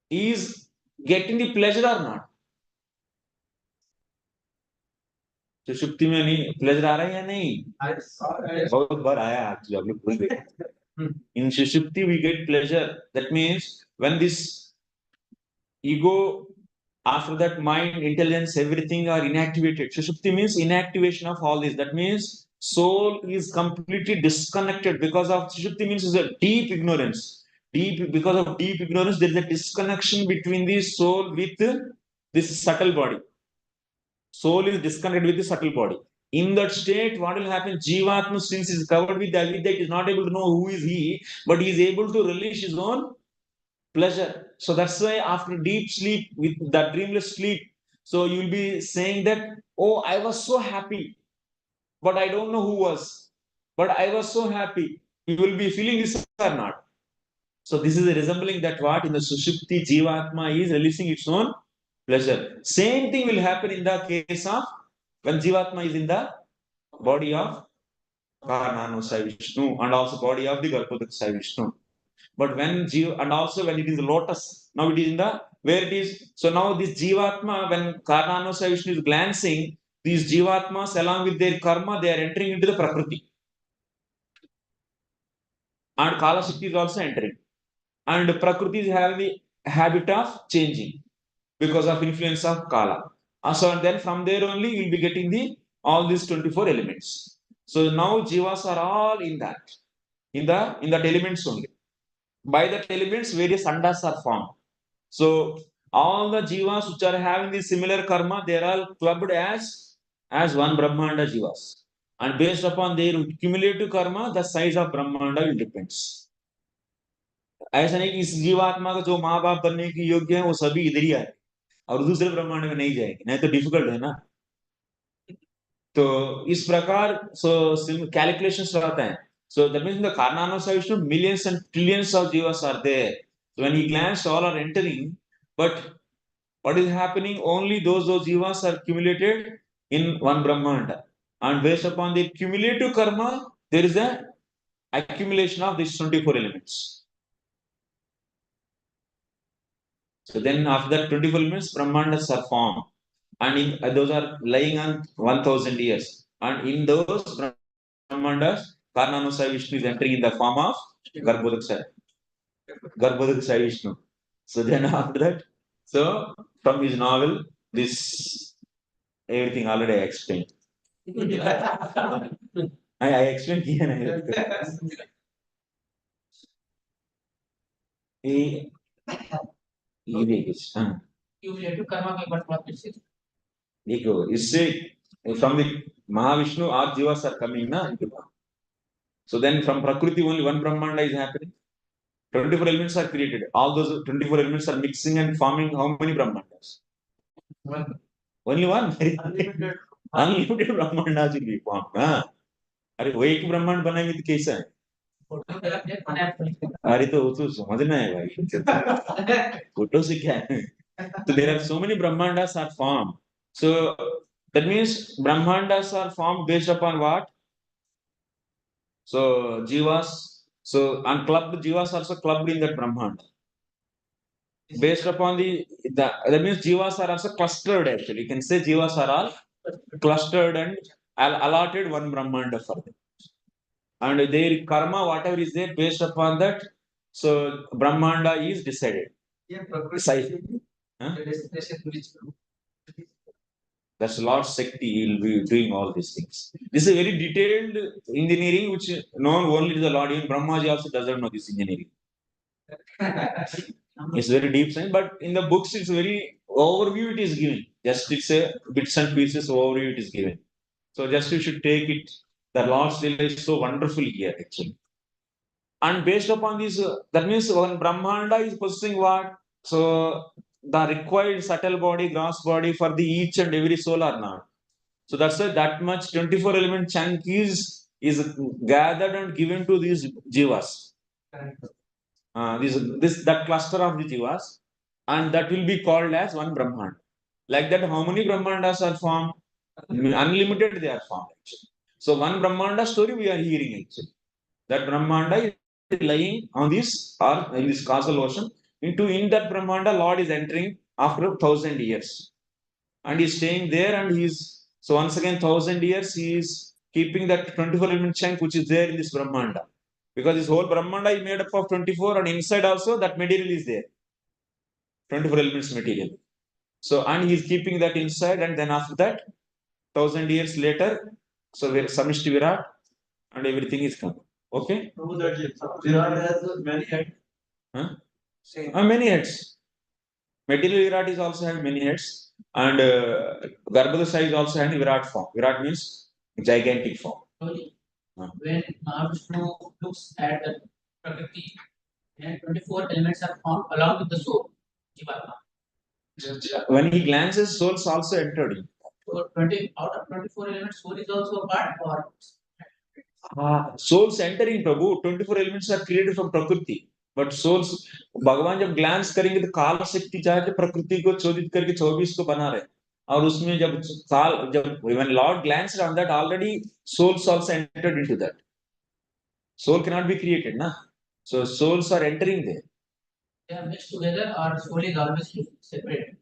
is getting the pleasure or not? सुषुप्ति में नहीं pleasure आ रहा है या नहीं बहुत बार आया actually आप लोग भूल गए in sushupti we get pleasure that means when this ego after that mind intelligence everything are inactivated sushupti means inactivation of all this that means soul is completely disconnected because of sushupti means is a deep ignorance because of deep ignorance there is a disconnection between the soul with this subtle body. Soul is disconnected with the subtle body. In that state, what will happen? Jivatma, since is covered with the avidya, is not able to know who is he, but he is able to release his own pleasure. So that's why after deep sleep, with that dreamless sleep, so you will be saying that, oh, I was so happy, but I don't know who was. But I was so happy. You will be feeling this or not. So this is resembling that what in the Sushupti Jivatma is releasing its own pleasure. Same thing will happen in the case of when Jivatma is in the body of Karnano Sai Vishnu and also body of the Garbhodaka Sai Vishnu. But when and also when it is the lotus, now it is in the where it is. So now this Jivatma, when Karnano Sai Vishnu is glancing, these Jivatmas along with their karma, they are entering into the Prakriti. And Kala Shakti is also entering. And Prakriti is having the habit of changing because of influence of Kala. So and then from there only you will be getting the all these 24 elements. So now jivas are all in that elements only. By that elements, various andas are formed. So all the jivas which are having the similar karma, they are all clubbed as one Brahmanda jivas. And based upon their cumulative karma, the size of Brahmanda will depends. ऐसा नहीं कि इस जीवात्मा का जो माँ बाप बनने की योग्य है वो सभी इधर ही आए और दूसरे ब्रह्मांड में नहीं जाएंगे नहीं तो डिफिकल्ट है ना तो इस प्रकार सो कैलकुलेशंस रहते हैं so that means in the Karnanosa Vishnu millions and trillions of jivas are there so when he glanced all are entering but what is happening only those jivas are accumulated in one Brahmanda and based upon the cumulative karma there is a accumulation of these 24 elements. So then after that 24 elements, Brahmandas are formed. And those are lying on 1000 years. And in those Brahmandas, Karnanosa Vishnu is entering in the form of Garbhodaka Sai Vishnu. So then after that, so from his novel, this everything already I explained. I explained here. Cumulative karma के बाद थोड़ा फिर देखो इससे from the Mahavishnu all jivas are coming na so then from Prakriti only one Brahmanda is happening 24 elements are created all those 24 elements are mixing and forming how many Brahmandas only one unlimited Brahmandas will be formed अरे वो एक ब्रह्मांड बनाएंगे तो कैसा है अरे तो वो तो समझना है भाई फोटो से क्या है so there are so many Brahmandas are formed so that means Brahmandas are formed based upon what so jivas so unclubbed jivas also clubbed in that Brahmanda based upon that means jivas are also clustered actually you can say jivas are all clustered and allotted one Brahmanda for them and their karma whatever is there based upon that so Brahmanda is decided huh? That's Lord Shakti, he will be doing all these things. This is a very detailed engineering which known only to the Lord. Even Brahmaji also doesn't know this engineering. It's very deep science, but in the books it's very overview it is given. Just it's a bits and pieces overview it is given. So just you should take it. The Lord's Lila is so wonderful here actually. And based upon this, that means when Brahmanda is possessing what? So the required subtle body, gross body for the each and every soul are not. So that's why that much 24 element chunk is gathered and given to these jivas. This that cluster of the jivas, and that will be called as one Brahmanda. Like that, how many Brahmandas are formed? Unlimited they are formed actually. So one Brahmanda story we are hearing actually. That Brahmanda is lying on this or in this causal ocean. In that Brahmanda, Lord is entering after 1,000 years. And he's staying there and he's so once again 1,000 years he is keeping that 24 element chunk which is there in this Brahmanda. Because this whole Brahmanda is made up of 24 and inside also that material is there. 24 elements material. So and he's keeping that inside and then after that 1,000 years later, so where Samishti Virat and everything is come. Okay? Prabhu, that Virat has many heads. Huh? Many heads. Material Virat is also having many heads. And Garbhodaka is also having Virat form. Virat means gigantic form. When Mahavishnu looks at the prakriti, then 24 elements are found along with the soul. Jivatma. When he glances, souls also entered in. So 20 out of 24 elements, soul is also a part or Souls entering Prabhu, 24 elements are created from Prakriti. But souls, भगवान जब glance करेंगे तो काल शक्ति जाके प्रकृति को चोदित करके 24 को बना रहे और उसमें जब when Lord glanced on that already souls also entered into that. Soul cannot be created, na? So souls are entering there. they are mixed together or soul is always separate?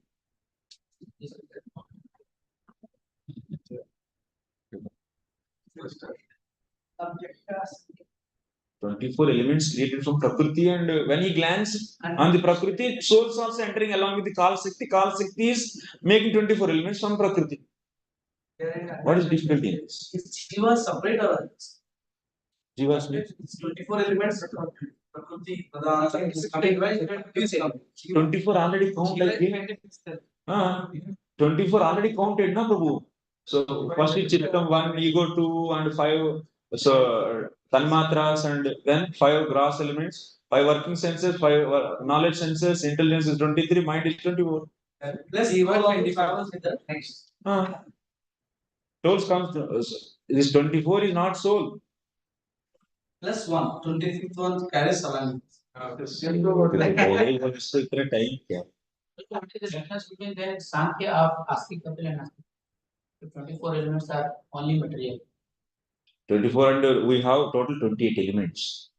24 elements created from Prakriti, and when he glanced on the Prakriti, souls also entering along with the Kal Shakti. Kal Shakti is making 24 elements from Prakriti. What is difficulty in this? Is Jiva separate or Jivas means 24 elements? Prakriti, 24 already count like this. 24 already counted, na Prabhu? So first is Chittam 1, ego 2, and 5. So Tanmatras, and then 5 gross elements, 5 working senses, 5 knowledge senses, intelligence is 23, mind is 24. plus Jiva 25 with the next. Souls comes, this 24 is not soul. Plus 1, 25th one carries along. So इतना time क्या? What is the difference between the Sankhya of Astik Kapil and Astik? The 24 elements are only material. 24 and we have total 28 elements.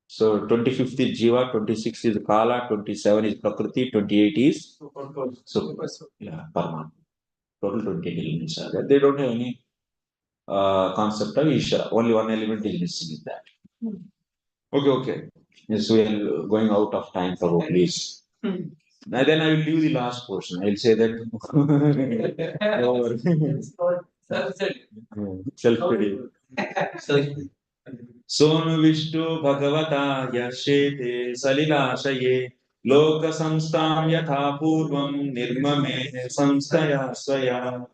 So 25th is Jiva, 26th is Kala, 27 is Prakriti, 28 is so yeah, Parma. Total 28 elements are there. They don't have any concept of Isha. Only one element is missing in that. Okay. Yes, we are going out of time for please. Now then I will leave the last portion. I will say that self-study. Sonu Vishnu भगवता यशेते सलिलाशये लोक संस्थां यथा पूर्वं निर्ममे संस्थया स्वया.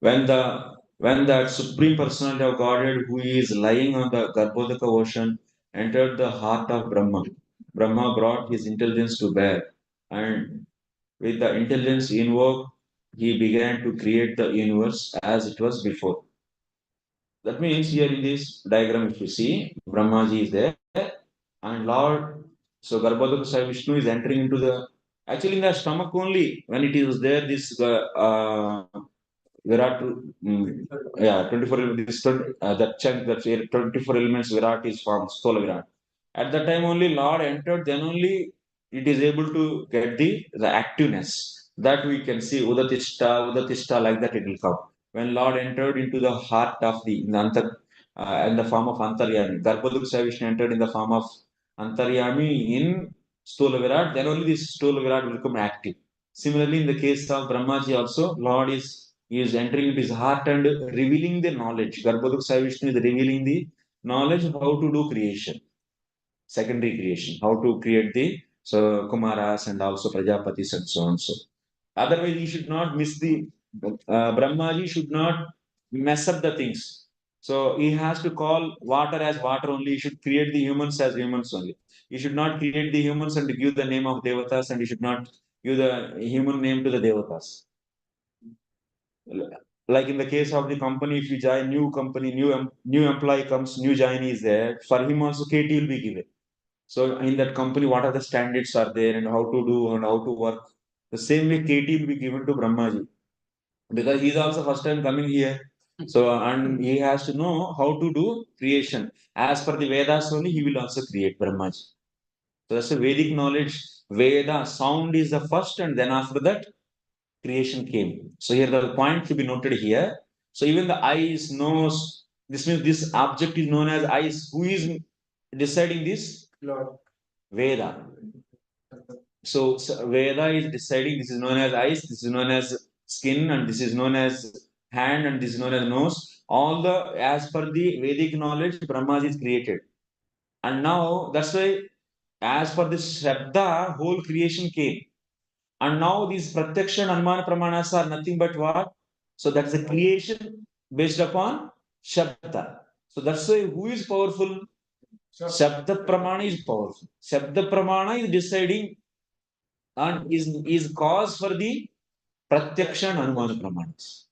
When that supreme personality of Godhead who is lying on the Garbhodaka ocean entered the heart of Brahma, Brahma brought his intelligence to bear, and with the intelligence invoked, he began to create the universe as it was before. That means here in this diagram, if you see, Brahmaji is there, and Lord, so Garbhodaka Sai Vishnu is entering into the, actually in the stomach only, when it is there, this Virat, 24, this, that chunk, that 24 elements Virat is formed, Stola Virat. At that time only Lord entered, then only it is able to get the activeness. That we can see, Udatishta, like that it will come. When Lord entered into the heart of in the form of Antaryami, Garbhodaka Sai Vishnu entered in the form of Antaryami in Stola Virat, then only this Stola Virat will become active. Similarly, in the case of Brahmaji also, Lord is entering into his heart and revealing the knowledge. Garbhodaka Sai Vishnu is revealing the knowledge of how to do creation. secondary creation, how to create the Kumaras and also Prajapatis and so on. So otherwise, he should not miss the Brahmaji should not mess up the things. So he has to call water as water only. He should create the humans as humans only. He should not create the humans and give the name of devatas, and he should not give the human name to the devatas. Like in the case of the company, if you join new company, new employee comes, new joinee is there. For him also KT will be given. So in that company, what are the standards are there and how to do and how to work. The same way KT will be given to Brahmaji because he's also first time coming here. So and he has to know how to do creation. As per the Vedas only, he will also create Brahmaji. So that's a Vedic knowledge. Veda sound is the first, and then after that, creation came. So here the point to be noted here. So even the eyes, nose, this means this object is known as eyes. Who is deciding this? Lord. Veda. So Veda is deciding this is known as eyes, this is known as skin, and this is known as hand, and this is known as nose. All the as per the Vedic knowledge, Brahmaji is created. And now that's why, as per this Shabda, whole creation came. And now these Pratyaksha and Anumana Pramanas are nothing but what? So that's the creation based upon Shabda. So that's why who is powerful? Shabda Pramana is powerful. Shabda Pramana is deciding and is cause for the Pratyaksha and Anumana Pramanas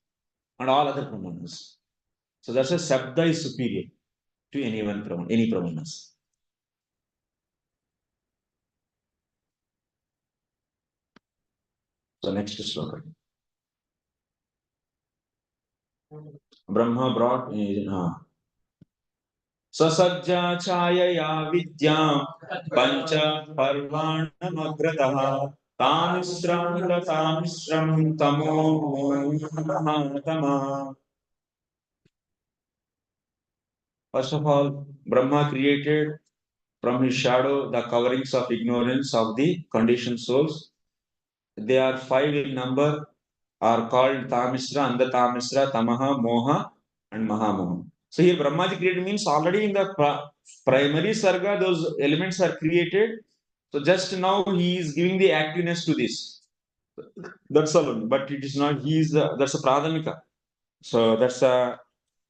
and all other Pramanas. So that's why Shabda is superior to any Pramanas. So next sloka. Brahma brought ससज्जा छायया विद्यां पंच पर्वाणमग्रतः तामिश्रं तमो Mahatma. First of all, Brahma created from his shadow the coverings of ignorance of the conditioned souls. They are 5 in number, are called Tamisra, Andatamisra, Tamaha, Moha, and Mahamoha. So here Brahmaji created means already in the primary sarga, those elements are created. So just now he is giving the activeness to this. That's all. But it is not, he is, that's a pradhamika. So that's a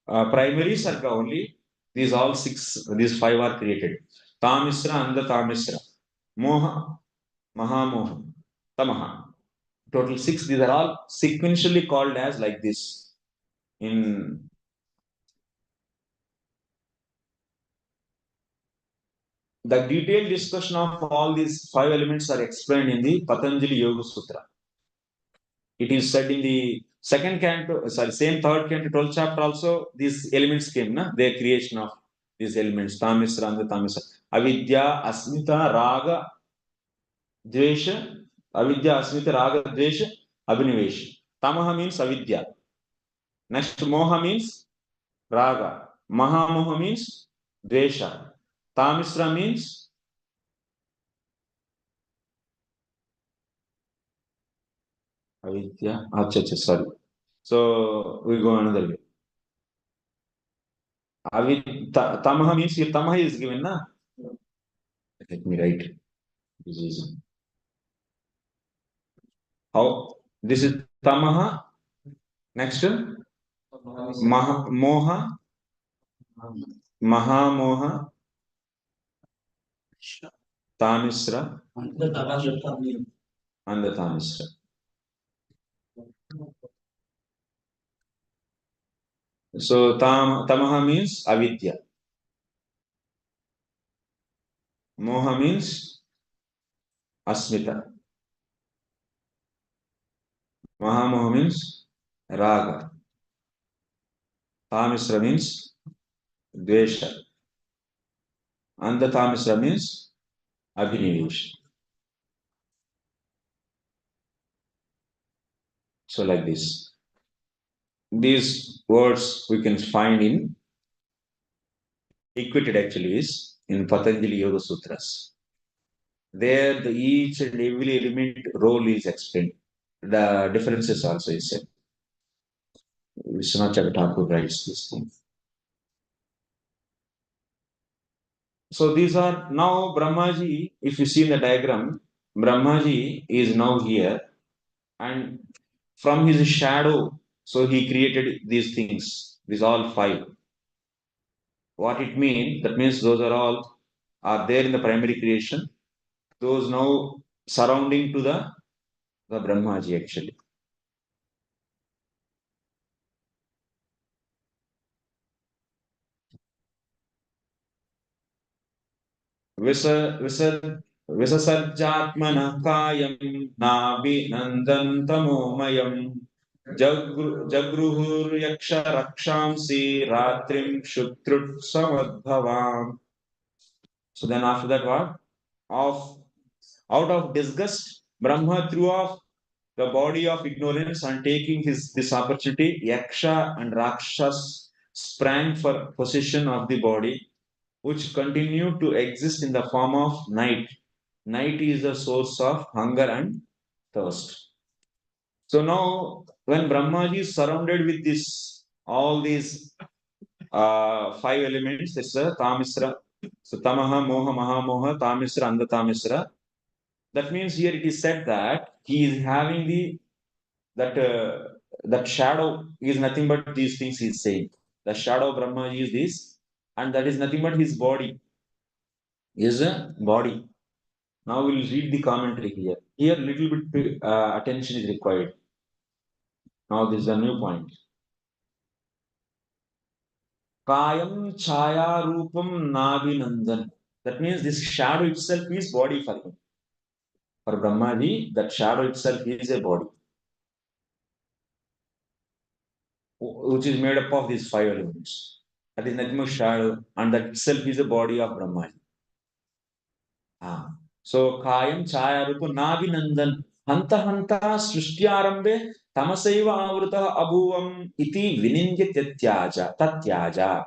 primary sarga only. These all 6, these 5 are created. Tamisra, Andatamisra, Moha, Mahamoha, Tamaha. Total 6. These are all sequentially called as like this. In the detailed discussion of all these 5 elements are explained in the Patanjali Yoga Sutra. It is said in the second canto, same third canto, 12th chapter also, these elements came, their creation of these elements, Tamisra and the Tamisra. Avidya, Asmita, Raga, Dvesha, Avidya, Asmita, Raga, Dvesha, Abhinivesha. Tamaha means Avidya. Next, Moha means Raga. Mahamoha means Dvesha. Tamisra means Avidya. Acha, sorry. So we go another way. Tamaha means here Tamaha is given, na? Let me write. This is how this is Tamaha. Next, Moha, Mahamoha, Tamisra, and the Tamisra. So Tamaha means Avidya. Moha means Asmita. Mahamoha means Raga. Tamisra means Dvesha. And the Tamisra means Abhinivesha. So like this. These words we can find in equated actually is in Patanjali Yoga Sutras. There the each and every element role is explained. The differences also is said. Vishwanath Thakur writes this thing. So these are now Brahmaji, if you see in the diagram, Brahmaji is now here, and from his shadow, so he created these things, these all five. What it means? That means those are there in the primary creation. Those now surrounding to the Brahmaji actually. विससर्जात्मनः कायं नाभिनन्दन्तमोमयम् जगृहुर्यक्षरक्षांसि रात्रिं शुत्रुत्समद्भवाम्. So then after that what? Out of disgust, Brahma threw off the body of ignorance, and taking this opportunity, Yaksha and Rakshas sprang for possession of the body, which continued to exist in the form of night. Night is the source of hunger and thirst. So now, when Brahmaji is surrounded with all these five elements, this is Tamisra, so Tamaha, Moha, Mahamoha, Tamisra, and the Tamisra. That means here it is said that he is having that shadow is nothing but these things he is saying. The shadow of Brahmaji is this, and that is nothing but his body. Is a body. Now we'll read the commentary here. Here, little bit attention is required. Now this is a new point. Kayam chaya rupam navinandan. That means this shadow itself is body for him. For Brahmaji, that shadow itself is a body, which is made up of these five elements. That is nothing but shadow, and that itself is a body of Brahmaji. So Kayam chaya rupa navinandan. Hanta hanta srishtiarambe tamasaiva avruta abhuvam iti vinindya tatyaja.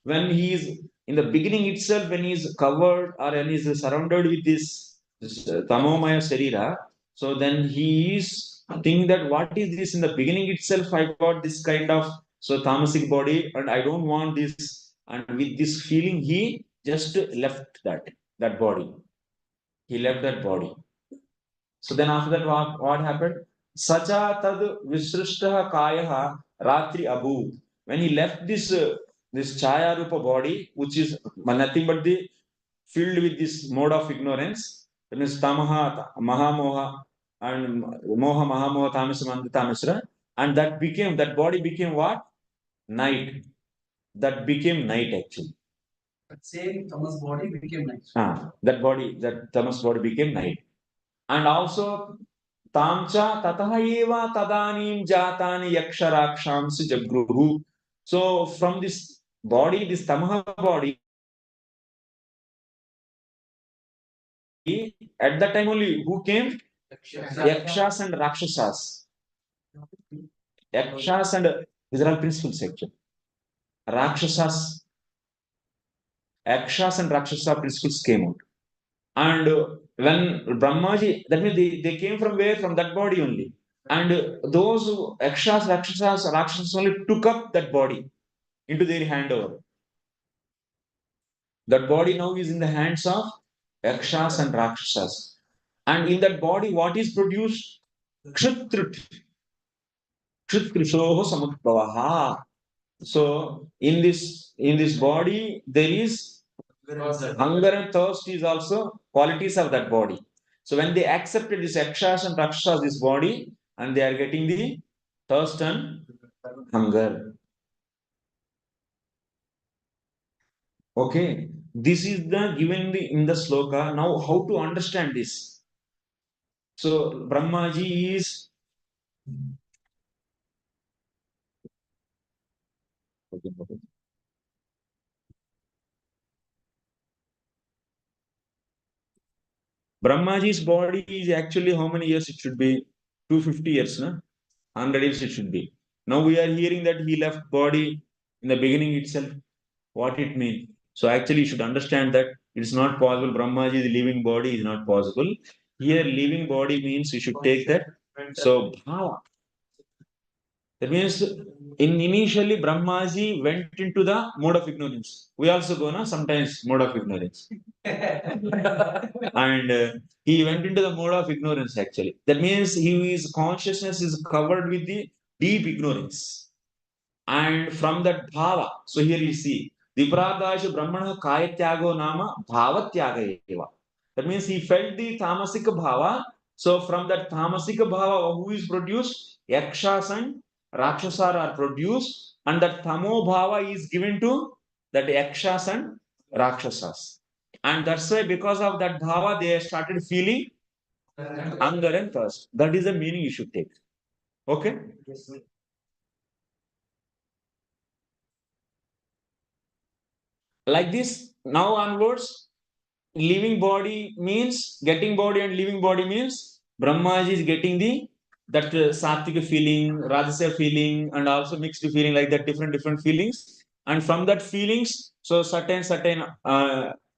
When he is in the beginning itself, when he is covered or when he is surrounded with this tamomaya sarira, so then he is thinking that what is this in the beginning itself? I got this kind of tamasic body, and I don't want this. And with this feeling, he just left that body. He left that body. So then after that, what happened? Sacha tad visrishtaha kayaha ratri abhu. When he left this chaya rupa body, which is nothing but the filled with this mode of ignorance, that means tamaha, mahamoha, and moha, mahamoha, tamasra, tamasra, and that body became what? Night. That became night actually. That same tamas body became night. That tamas body became night. And also Tamcha tataha eva tadanim jatani yaksharakshamsi jagruhu. So from this body, this tamaha body, at that time only who came? Yakshas and Rakshasas. Yakshas and these are all principles actually. Rakshasas, Yakshas and Rakshasa principles came out. And when Brahmaji, that means they came from where? From that body only. And those Yakshas, Rakshasas only took up that body into their handover. That body now is in the hands of Yakshas and Rakshasas. And in that body, what is produced? Kshatrut. Kshatrushoho samudbhavaha. So in this body, there is hunger and thirst is also qualities of that body. So when they accepted this Yakshas and Rakshasas, this body, and they are getting the thirst and hunger. Okay, this is the given in the sloka. Now, how to understand this? So Brahmaji is Brahmaji's body is actually how many years it should be? 250 years, no? 100 years it should be. Now we are hearing that he left body in the beginning itself. What it means? So actually you should understand that it's not possible. Brahmaji's living body is not possible. Here living body means you should take that. So bhava. That means initially Brahmaji went into the mode of ignorance. We also go na sometimes mode of ignorance. And he went into the mode of ignorance actually. That means his consciousness is covered with the deep ignorance. And from that bhava, so here you see, Vipradash Brahmana Kayatyago Nama Bhavatyaga Eva. That means he felt the tamasika bhava. So from that tamasika bhava, who is produced? Yakshas and Rakshasar are produced, and that tamo bhava is given to that Yakshas and Rakshasas. And that's why, because of that bhava, they started feeling hunger and thirst. That is the meaning you should take. Okay? Like this, now onwards, living body means getting body, and living body means Brahmaji is getting the that sattvic feeling, rajasa feeling, and also mixed feeling, like that, different feelings. And from that feelings, so certain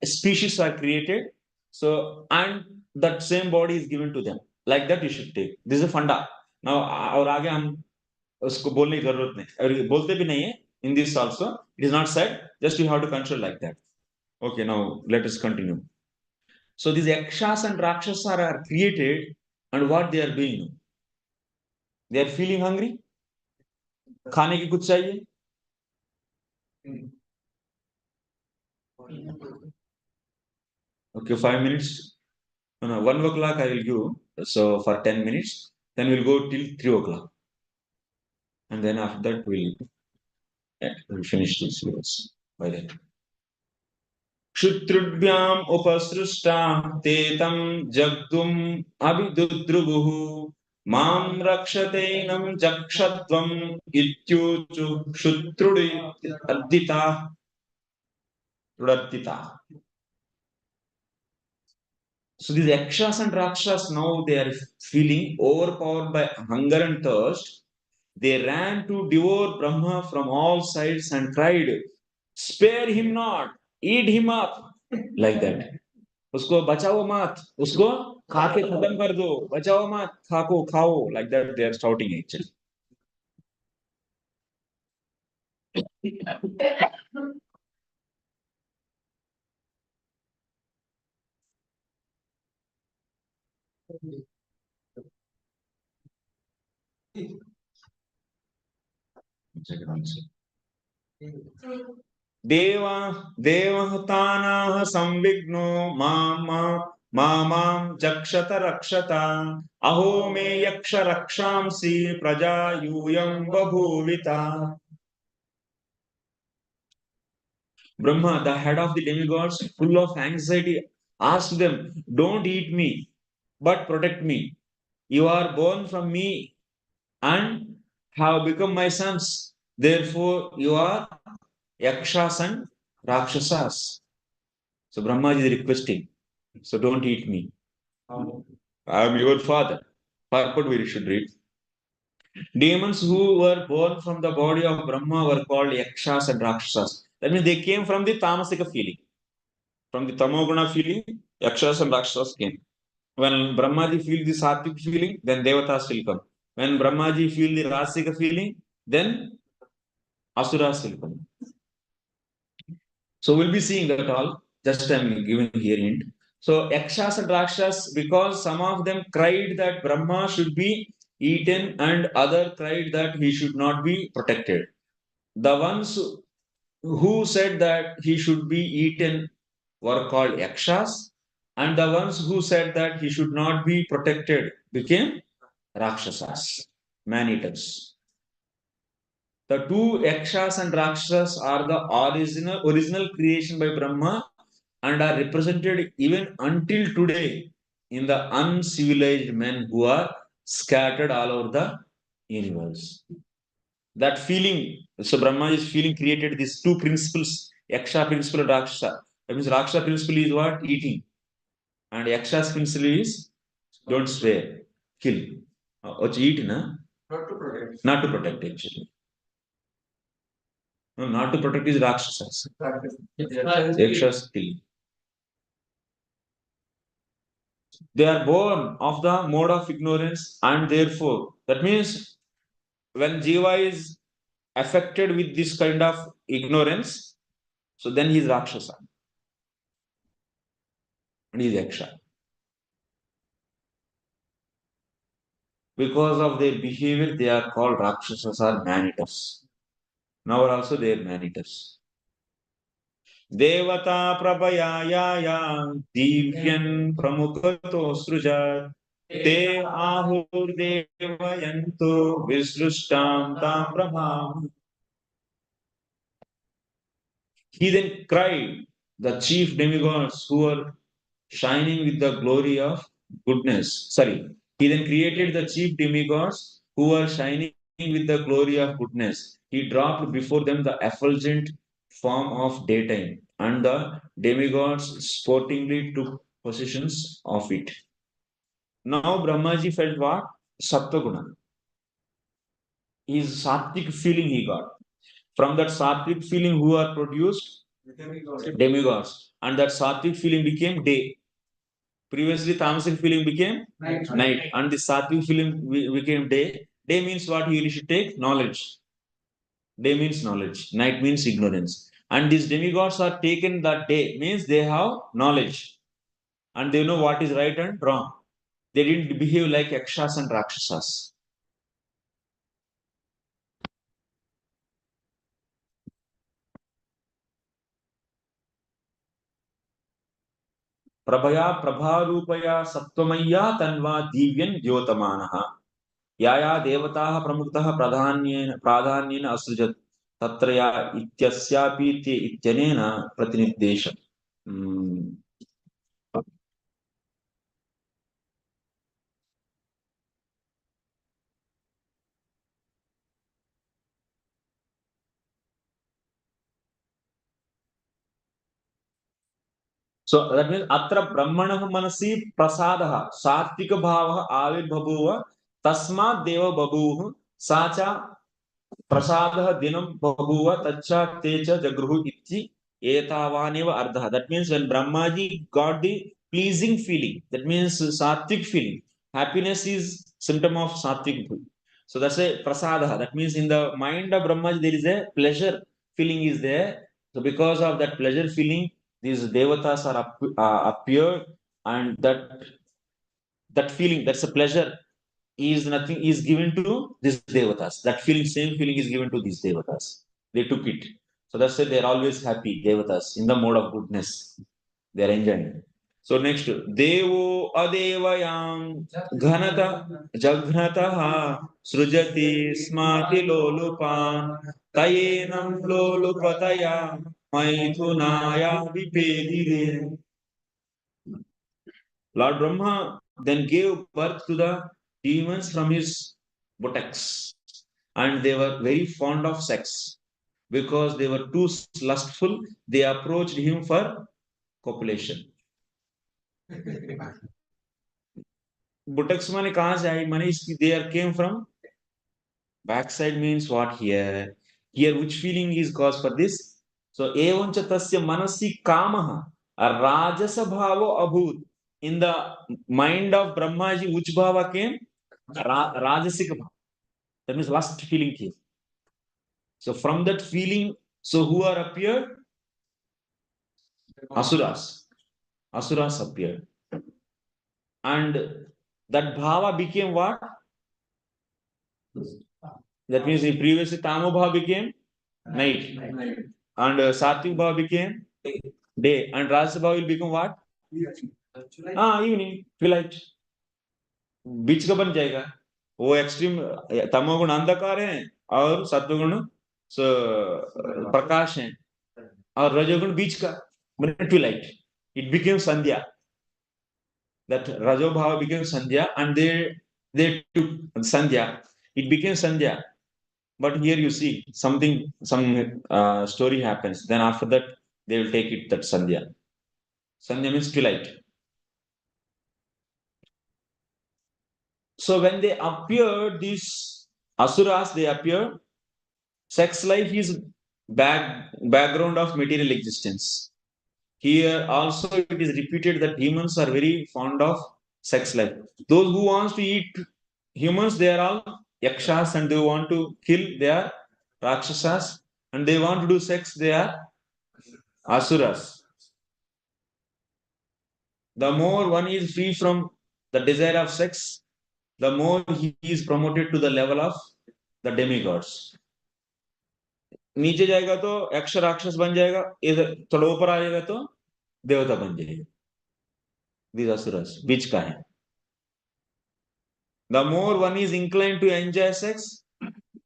species are created. So and that same body is given to them. Like that you should take. This is a funda. Now और आगे हम उसको बोलने की जरूरत नहीं, और बोलते भी नहीं है in this also. It is not said. Just you have to control like that. Okay, now let us continue. So these yakshas and rakshasas are created, and what they are doing? They are feeling hungry. खाने की कुछ चाहिए. Okay, 5 minutes. No, 1 o'clock I will give. So for 10 minutes, then we'll go till 3 o'clock, and then after that we'll finish this videos by then. क्षुत्रुभ्याम उपसृष्टा ते तं जग्दुम अभिदुद्रुगुः मां रक्षतेनं जक्षध्वम् इत्युचु क्षुत्रुडिता रुडर्तिता. So these yakshas and rakshas, now they are feeling overpowered by hunger and thirst. They ran to devour Brahma from all sides and cried, "Spare him not, eat him up," like that. उसको बचाओ मत, उसको खा के खत्म कर दो, बचाओ मत, खाको खाओ, like that they are shouting actually. देवा देवहतानाः संविघ्नो मां जक्षत रक्षत अहो मे यक्ष रक्षांसि प्रजा यूयं बभूविता. Brahma, the head of the demigods, full of anxiety, asked them, "Don't eat me, but protect me. You are born from me and have become my sons. Therefore, you are yakshas and rakshasas." So Brahmaji is requesting, "So don't eat me. I am your father." Purport we should read. Demons who were born from the body of Brahma were called yakshas and rakshasas. That means they came from the tamasika feeling. From the tamoguna feeling, yakshas and rakshasas came. When Brahmaji feel the sattvic feeling, then devatas will come. When Brahmaji feel the rasika feeling, then asuras will come. So we'll be seeing that all. Just I'm giving here hint. So yakshas and rakshas, because some of them cried that Brahma should be eaten, and other cried that he should not be protected. The ones who said that he should be eaten were called yakshas, and the ones who said that he should not be protected became rakshasas, man-eaters. The two yakshas and rakshasas are the original creation by Brahma, and are represented even until today in the uncivilized men who are scattered all over the universe. That feeling, so Brahma's feeling created these two principles, Yaksha principle and Rakshasa. That means Rakshasa principle is what? Eating. And Yaksha's principle is don't swear, kill. What eat, na? Not to protect. Not to protect, actually. No, not to protect is Rakshasas. Yakshas kill. They are born of the mode of ignorance, and therefore, that means when Jiva is affected with this kind of ignorance, so then he is Rakshasa and he is Yaksha. Because of their behavior, they are called Rakshasas or man-eaters. Now also they are man-eaters. Devata prabhayaya divyan pramukato srujat te ahur devayanto visrushtam tam brahmam. He then cried, the chief demigods who were shining with the glory of goodness. Sorry, he then created the chief demigods who were shining with the glory of goodness. He dropped before them the effulgent form of daytime, and the demigods sportingly took possessions of it. Now Brahmaji felt what? Sattva. His sattvic feeling he got. From that sattvic feeling, who are produced? Demigods. And that sattvic feeling became day. Previously, tamasic feeling became night. And the sattvic feeling became day. Day means what you should take? Knowledge. Day means knowledge. Night means ignorance. And these demigods are taken that day, means they have knowledge. And they know what is right and wrong. They didn't behave like Yakshas and Rakshasas. प्रभया प्रभारूपया सत्वमय्या तन्वा दिव्यं द्योतमानः या देवताः प्रमुक्तः प्राधान्येन असृजत् तत्र या इत्यस्यापि इत्यनेन प्रतिनिर्देशम्. So that means atra brahmanah manasi prasadah satvika bhavah avirbhavuva tasmat deva babuh sacha prasadah dinam babuva tacha techa jagruhu itti etavaneva ardha. That means when Brahmaji got the pleasing feeling, that means sattvic feeling. Happiness is symptom of sattvic. So that's a prasadha. That means in the mind of Brahmaji there is a pleasure feeling is there. So because of that pleasure feeling, these devatas are appeared, and that feeling, that's a pleasure, is nothing is given to these devatas. That feeling, same feeling is given to these devatas. They took it. So that's why they're always happy, devatas, in the mode of goodness. They're enjoying. So next, Devo Adevayam Ghanata Jaghnataha Srujati Smati Lolupan Tayenam Lolupataya Maithunaya Vipedire. Lord Brahma then gave birth to the demons from his buttocks, and they were very fond of sex. Because they were too lustful, they approached him for copulation. Buttocks mane kahan se aayi? Mane they came from backside means what here? Here which feeling is cause for this? So evancha tasya manasi kamaha rajasa bhavo abhut. In the mind of Brahmaji, which bhava came? Rajasika bhava. That means lust feeling came. So from that feeling, so who are appeared? Asuras. Asuras appeared. And that bhava became what? That means previously Tamo bhava became night. And Sattvic bhava became day. And Rajasa bhava will become what? Evening, twilight. बीच का बन जाएगा. वो extreme तमोगुण अंधकार है और सत्वगुण प्रकाश है और रजोगुण बीच का twilight. It became Sandhya. That Rajo Bhava became Sandhya, and they took Sandhya. It became Sandhya. But here you see some story happens. Then after that, they will take it that Sandhya. Sandhya means twilight. So when they appear, these asuras, they appear. Sex life is background of material existence. Here also it is repeated that humans are very fond of sex life. Those who wants to eat humans, they are all yakshas and they want to kill, they are rakshasas, and they want to do sex, they are asuras. The more one is free from the desire of sex, the more he is promoted to the level of the demigods. नीचे जाएगा तो यक्ष राक्षस बन जाएगा, इधर थोड़ा ऊपर आ जाएगा तो देवता बन जाएगा. These asuras, बीच का है. The more one is inclined to enjoy sex,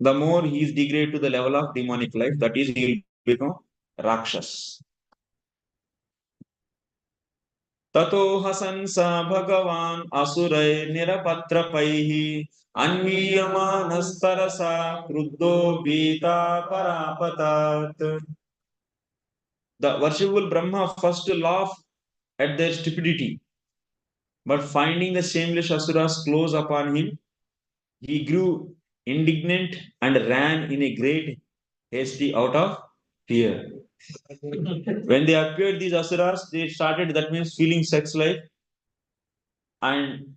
the more he is degraded to the level of demonic life. That is, he will become rakshas. ततो हसंस भगवान असुरै निरपत्रपैः अन्वीयमानस्तरसा क्रुद्धो भीता परापतात्. The worshipful Brahma first laughed at their stupidity, but finding the shameless asuras close upon him, he grew indignant and ran in a great haste out of fear. When they appeared, these asuras, they started, that means feeling sex life, and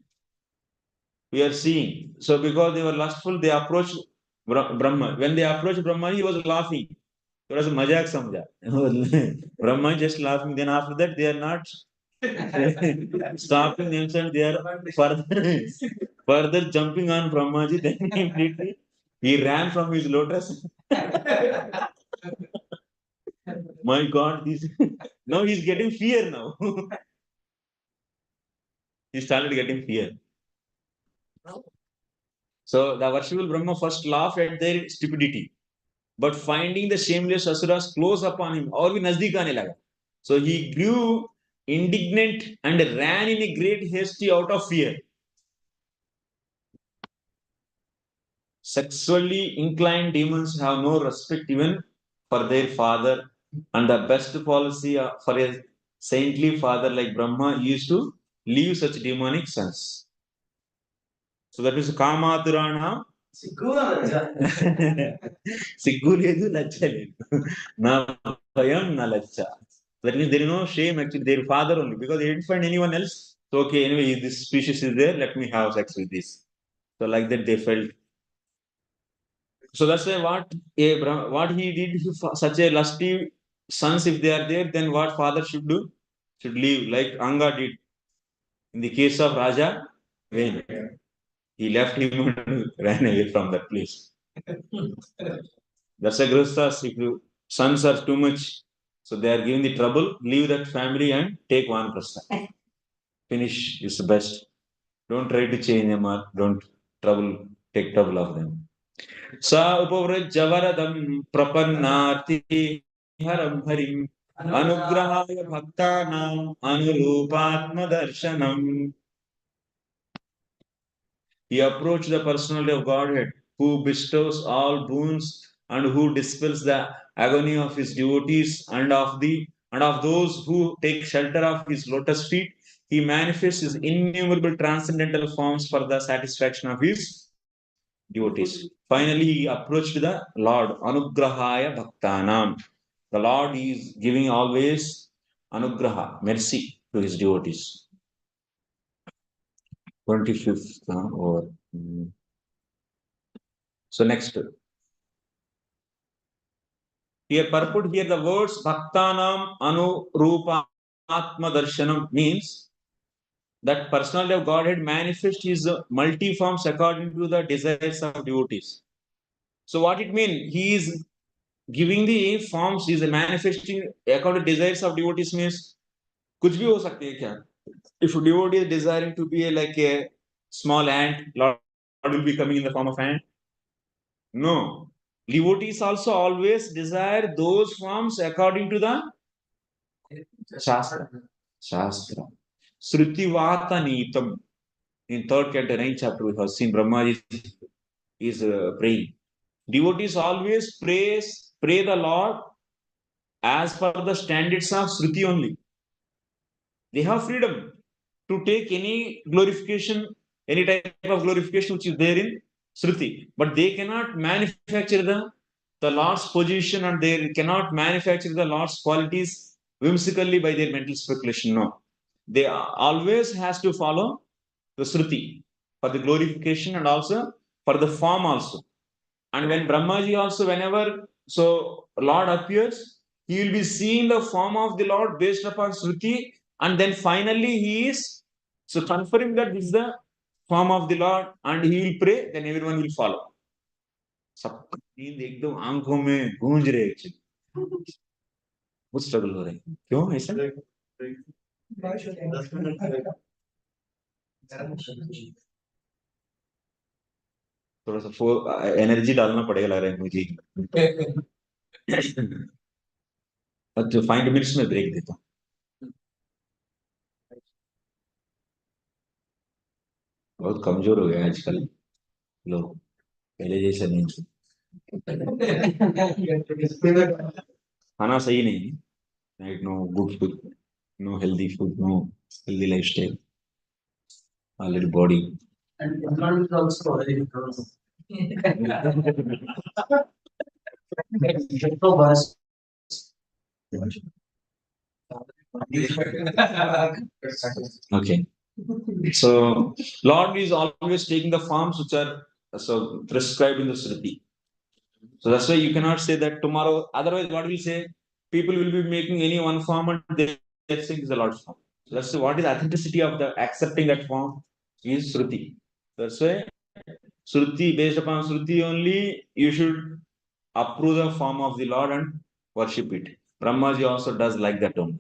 we are seeing. So because they were lustful, they approached Brahma. When they approached Brahma, he was laughing. It was a majak samjha. Brahma just laughing. Then after that, they are not stopping themselves. They are further jumping on Brahmaji. Then immediately he ran from his lotus. My God, now he's getting fear now. He started getting fear. So the worshipful Brahma first laughed at their stupidity, but finding the shameless asuras close upon him, और भी नजदीक आने लगा. So he grew indignant and ran in a great haste out of fear. Sexually inclined demons have no respect even for their father, and the best policy for a saintly father like Brahma used to leave such demonic sons. So that is Kamaturana. Siggu ledu, laccha ledu. Na bhayam na laccha. That means there is no shame actually. Their father only, because they didn't find anyone else. So okay, anyway, this species is there. Let me have sex with this. So like that they felt. So that's why what he did, such a lusty sons, if they are there, then what father should do? Should leave, like Anga did in the case of Raja Ven. He left him and ran away from that place. That's a grihasthas. If your sons are too much, so they are giving the trouble, leave that family and take one prastha. Finish is the best. Don't try to change them or don't take trouble of them. Sa upavrajavaradam prapannarti haram harim anugrahaya bhaktanam anurupatma darshanam. He approached the personality of Godhead, who bestows all boons and who dispels the agony of his devotees and of those who take shelter of his lotus feet. He manifests his innumerable transcendental forms for the satisfaction of his devotees. Finally, he approached the Lord, Anugrahaya Bhaktanam. The Lord is giving always Anugraha, mercy to his devotees. 25th or so next. Here, purport here, the words Bhaktanam Anurupa Atma Darshanam means that personality of Godhead manifests his multi-forms according to the desires of devotees. So what it means? He is giving the forms, he is manifesting according to desires of devotees means कुछ भी हो सकती है क्या? If a devotee is desiring to be like a small ant, Lord will be coming in the form of ant. No. Devotees also always desire those forms according to the Shastra. Sriti Vata Nitam. In 3rd canto, 9th chapter, we have seen Brahmaji is praying. Devotees always pray the Lord as per the standards of Sruti only. They have freedom to take any glorification, any type of glorification which is there in Sruti, but they cannot manufacture the Lord's position, and they cannot manufacture the Lord's qualities whimsically by their mental speculation. No, they always has to follow the Sruti for the glorification and also for the form also. And when Brahmaji also, whenever so Lord appears, he will be seeing the form of the Lord based upon Shruti, and then finally he is so confirming that this is the form of the Lord, and he will pray, then everyone will follow. सबका नींद एकदम आंखों में गूंज रहे actually बहुत struggle हो रहे हैं क्यों ऐसा थोड़ा सा एनर्जी डालना पड़ेगा लग रहा है मुझे अच्छा 5 मिनट्स में ब्रेक देता हूँ बहुत कमजोर हो गया आजकल लोग पहले जैसा नहीं खाना सही नहीं है no good food no healthy food no healthy lifestyle already body And environment is also very important. So, okay. So Lord is always taking the forms which are so prescribed in the Shruti. So that's why you cannot say that tomorrow. Otherwise, what we say, people will be making any one form and they think is the Lord's form. So that's what is the authenticity of the accepting that form is Shruti. That's why Shruti, based upon Shruti only, you should approve the form of the Lord and worship it. Brahmaji also does like that only.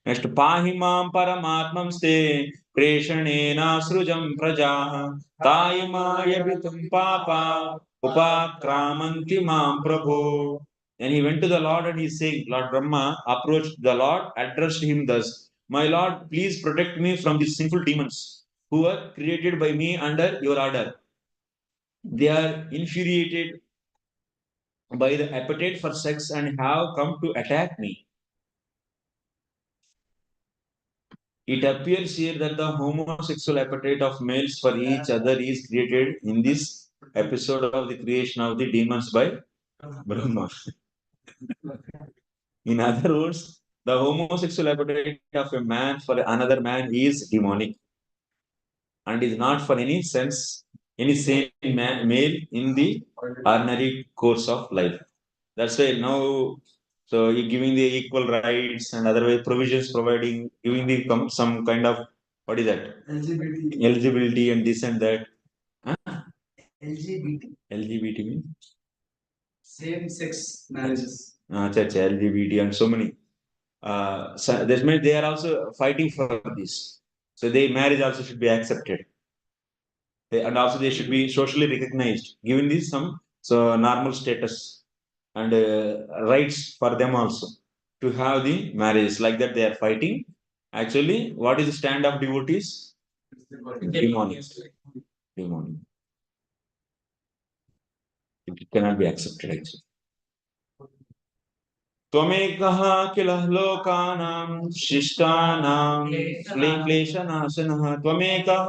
Next, Pahimam Paramatmam Ste Preshanena Srujam Praja Taimaya Vitum Papa Upakramanti Mam Prabhu. And he went to the Lord and he said, Lord Brahma approached the Lord, addressed him thus, my Lord, please protect me from these sinful demons who are created by me under your order. They are infuriated by the appetite for sex and have come to attack me. It appears here that the homosexual appetite of males for each other is created in this episode of the creation of the demons by Brahma. In other words, the homosexual appetite of a man for another man is demonic and is not for any sane male in the ordinary course of life. That's why now, so you're giving the equal rights and otherwise provisions providing, giving the some kind of, what is that? Eligibility and this and that. Huh? LGBT means? Same-sex marriages. LGBT and so many. So this means they are also fighting for this. So their marriage also should be accepted. And also they should be socially recognized, given this some so normal status and rights for them also to have the marriage like that they are fighting. Actually, what is the stand of devotees? Demonic. Demonic. It cannot be accepted actually. त्वमेकः किल लोकानां शिष्टानां क्लेशनाशनः त्वमेकः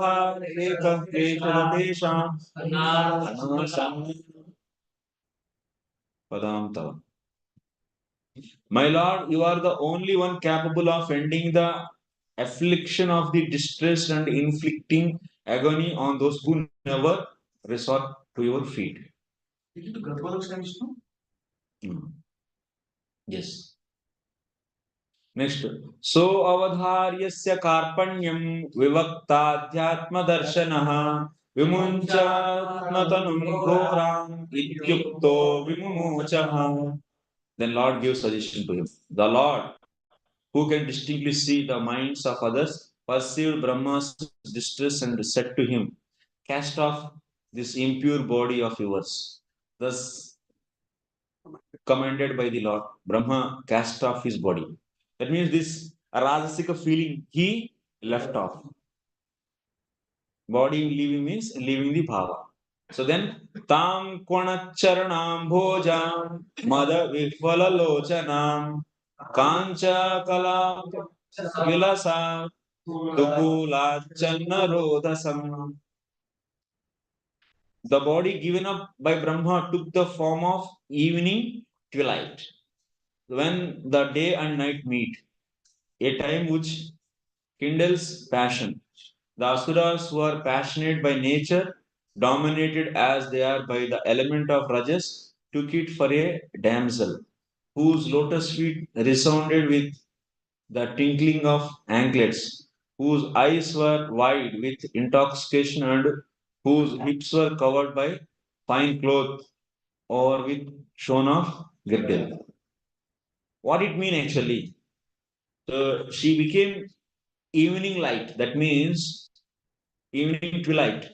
एकः क्लेशरतेषां पदां तव. My Lord, you are the only one capable of ending the affliction of the distressed and inflicting agony on those who never resort to your feet. Yes. Next. So avadharyasya karpanyam vivaktadhyatma darshanaha vimunchatmatanum ghoram ityukto vimumuchaha. Then Lord gives suggestion to him. The Lord, who can distinctly see the minds of others, perceived Brahma's distress and said to him, cast off this impure body of yours. Thus commanded by the Lord, Brahma cast off his body. That means this rajasika feeling he left off. Body leaving means leaving the bhava. So then, tam kvanaccharanam bhojam mada vifala lochanam kancha kala vilasa dukula channa rodasam. The body given up by Brahma took the form of evening twilight. When the day and night meet, a time which kindles passion. The asuras who are passionate by nature dominated as they are by the element of Rajas, took it for a damsel, whose lotus feet resounded with the tinkling of anklets, whose eyes were wide with intoxication and whose hips were covered by fine cloth or with shone of girdle. What it mean actually? So she became evening light. That means evening twilight.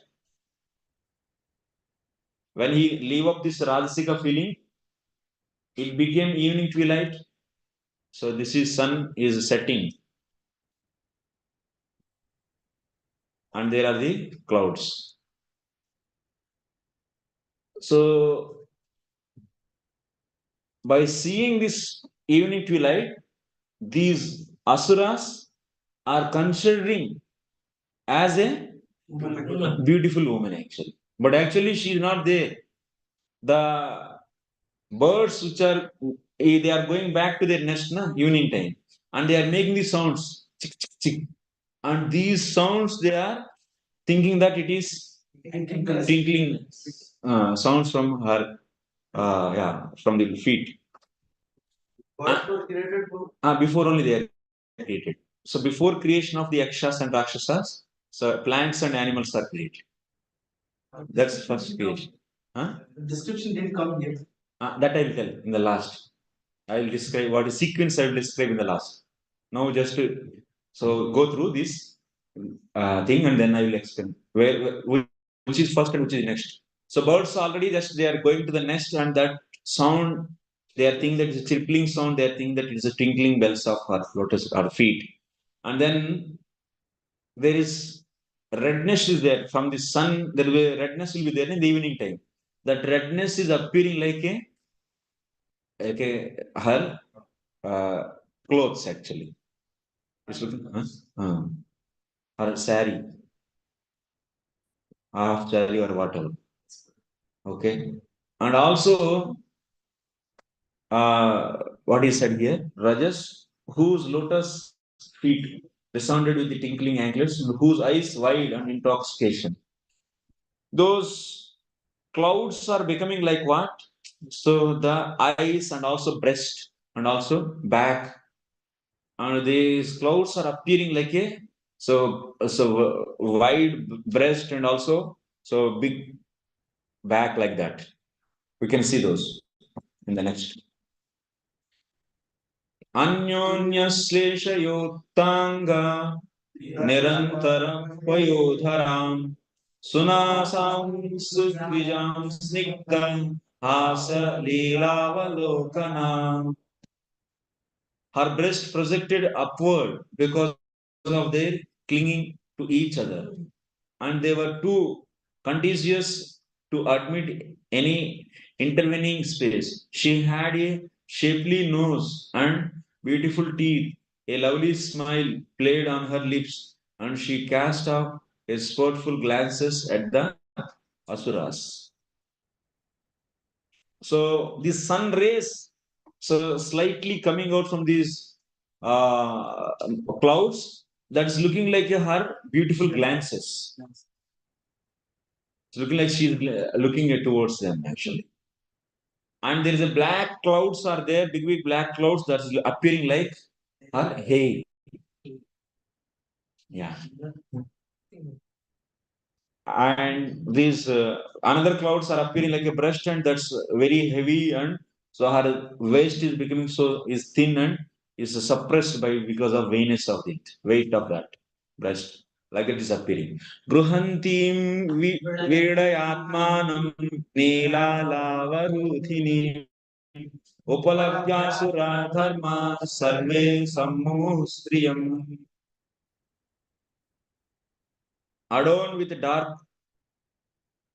When he leave up this Rajasika feeling, it became evening twilight. So this is sun is setting, and there are the clouds. So by seeing this evening twilight, these asuras are considering as a beautiful woman actually. But actually she is not there. The birds which are they are going back to their nest na evening time, and they are making the sounds chick, chick, chick. And these sounds they are thinking that it is tinkling sounds from her from the feet. Before only they are created. So before creation of the Yakshas and Rakshasas, so plants and animals are created. That's first creation. The description didn't come yet. That I will tell in the last. I will describe what is sequence I will describe in the last. Now just so go through this thing and then I will explain which is first and which is next. So birds already just they are going to the nest and that sound they are thinking that it's a chirping sound. They are thinking that it's a twinkling bells of our lotus our feet, and then there is redness is there from the sun. There will be redness will be there in the evening time. That redness is appearing like a her clothes actually. It's looking, her sari, half sari or whatever. Okay, and also what he said here, Rajas, whose lotus feet resounded with the tinkling anklets, whose eyes wide and intoxication. Those clouds are becoming like what? So the eyes and also breast and also back, and these clouds are appearing like a wide breast and also so big back like that. We can see those in the next. अन्योन्यश्लेषयोक्ताङ्गा निरन्तरं पयोधरां सुनासां सुद्विजां स्निग्धं हासलीलावलोकनाम्. Her breast projected upward because of their clinging to each other, and they were too contagious to admit any intervening space. She had a shapely nose and beautiful teeth. A lovely smile played on her lips, and she cast off a spurtful glances at the asuras. So the sun rays, so slightly coming out from these clouds, that's looking like her beautiful glances. It's looking like she's looking towards them actually. And there is a black clouds are there, big black clouds that's appearing like her hay. Yeah. And these another clouds are appearing like a breast, and that's very heavy, and so her waist is becoming so is thin and is suppressed by because of vainness of it, weight of that breast, like it is appearing. Bruhantim vedayatmanam neelalavarudhini upalabhyasura dharma sarve sammostriyam. Adorned with dark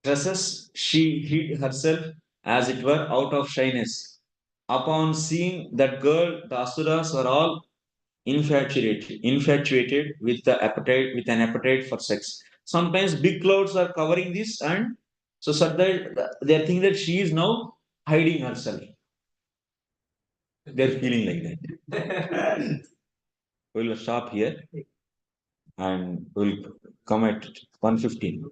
tresses, she hid herself, as it were, out of shyness. Upon seeing that girl, the asuras were all infatuated with an appetite for sex. Sometimes big clouds are covering this, and so they think that she is now hiding herself. They're feeling like that. We'll stop here and we'll come at 1:15.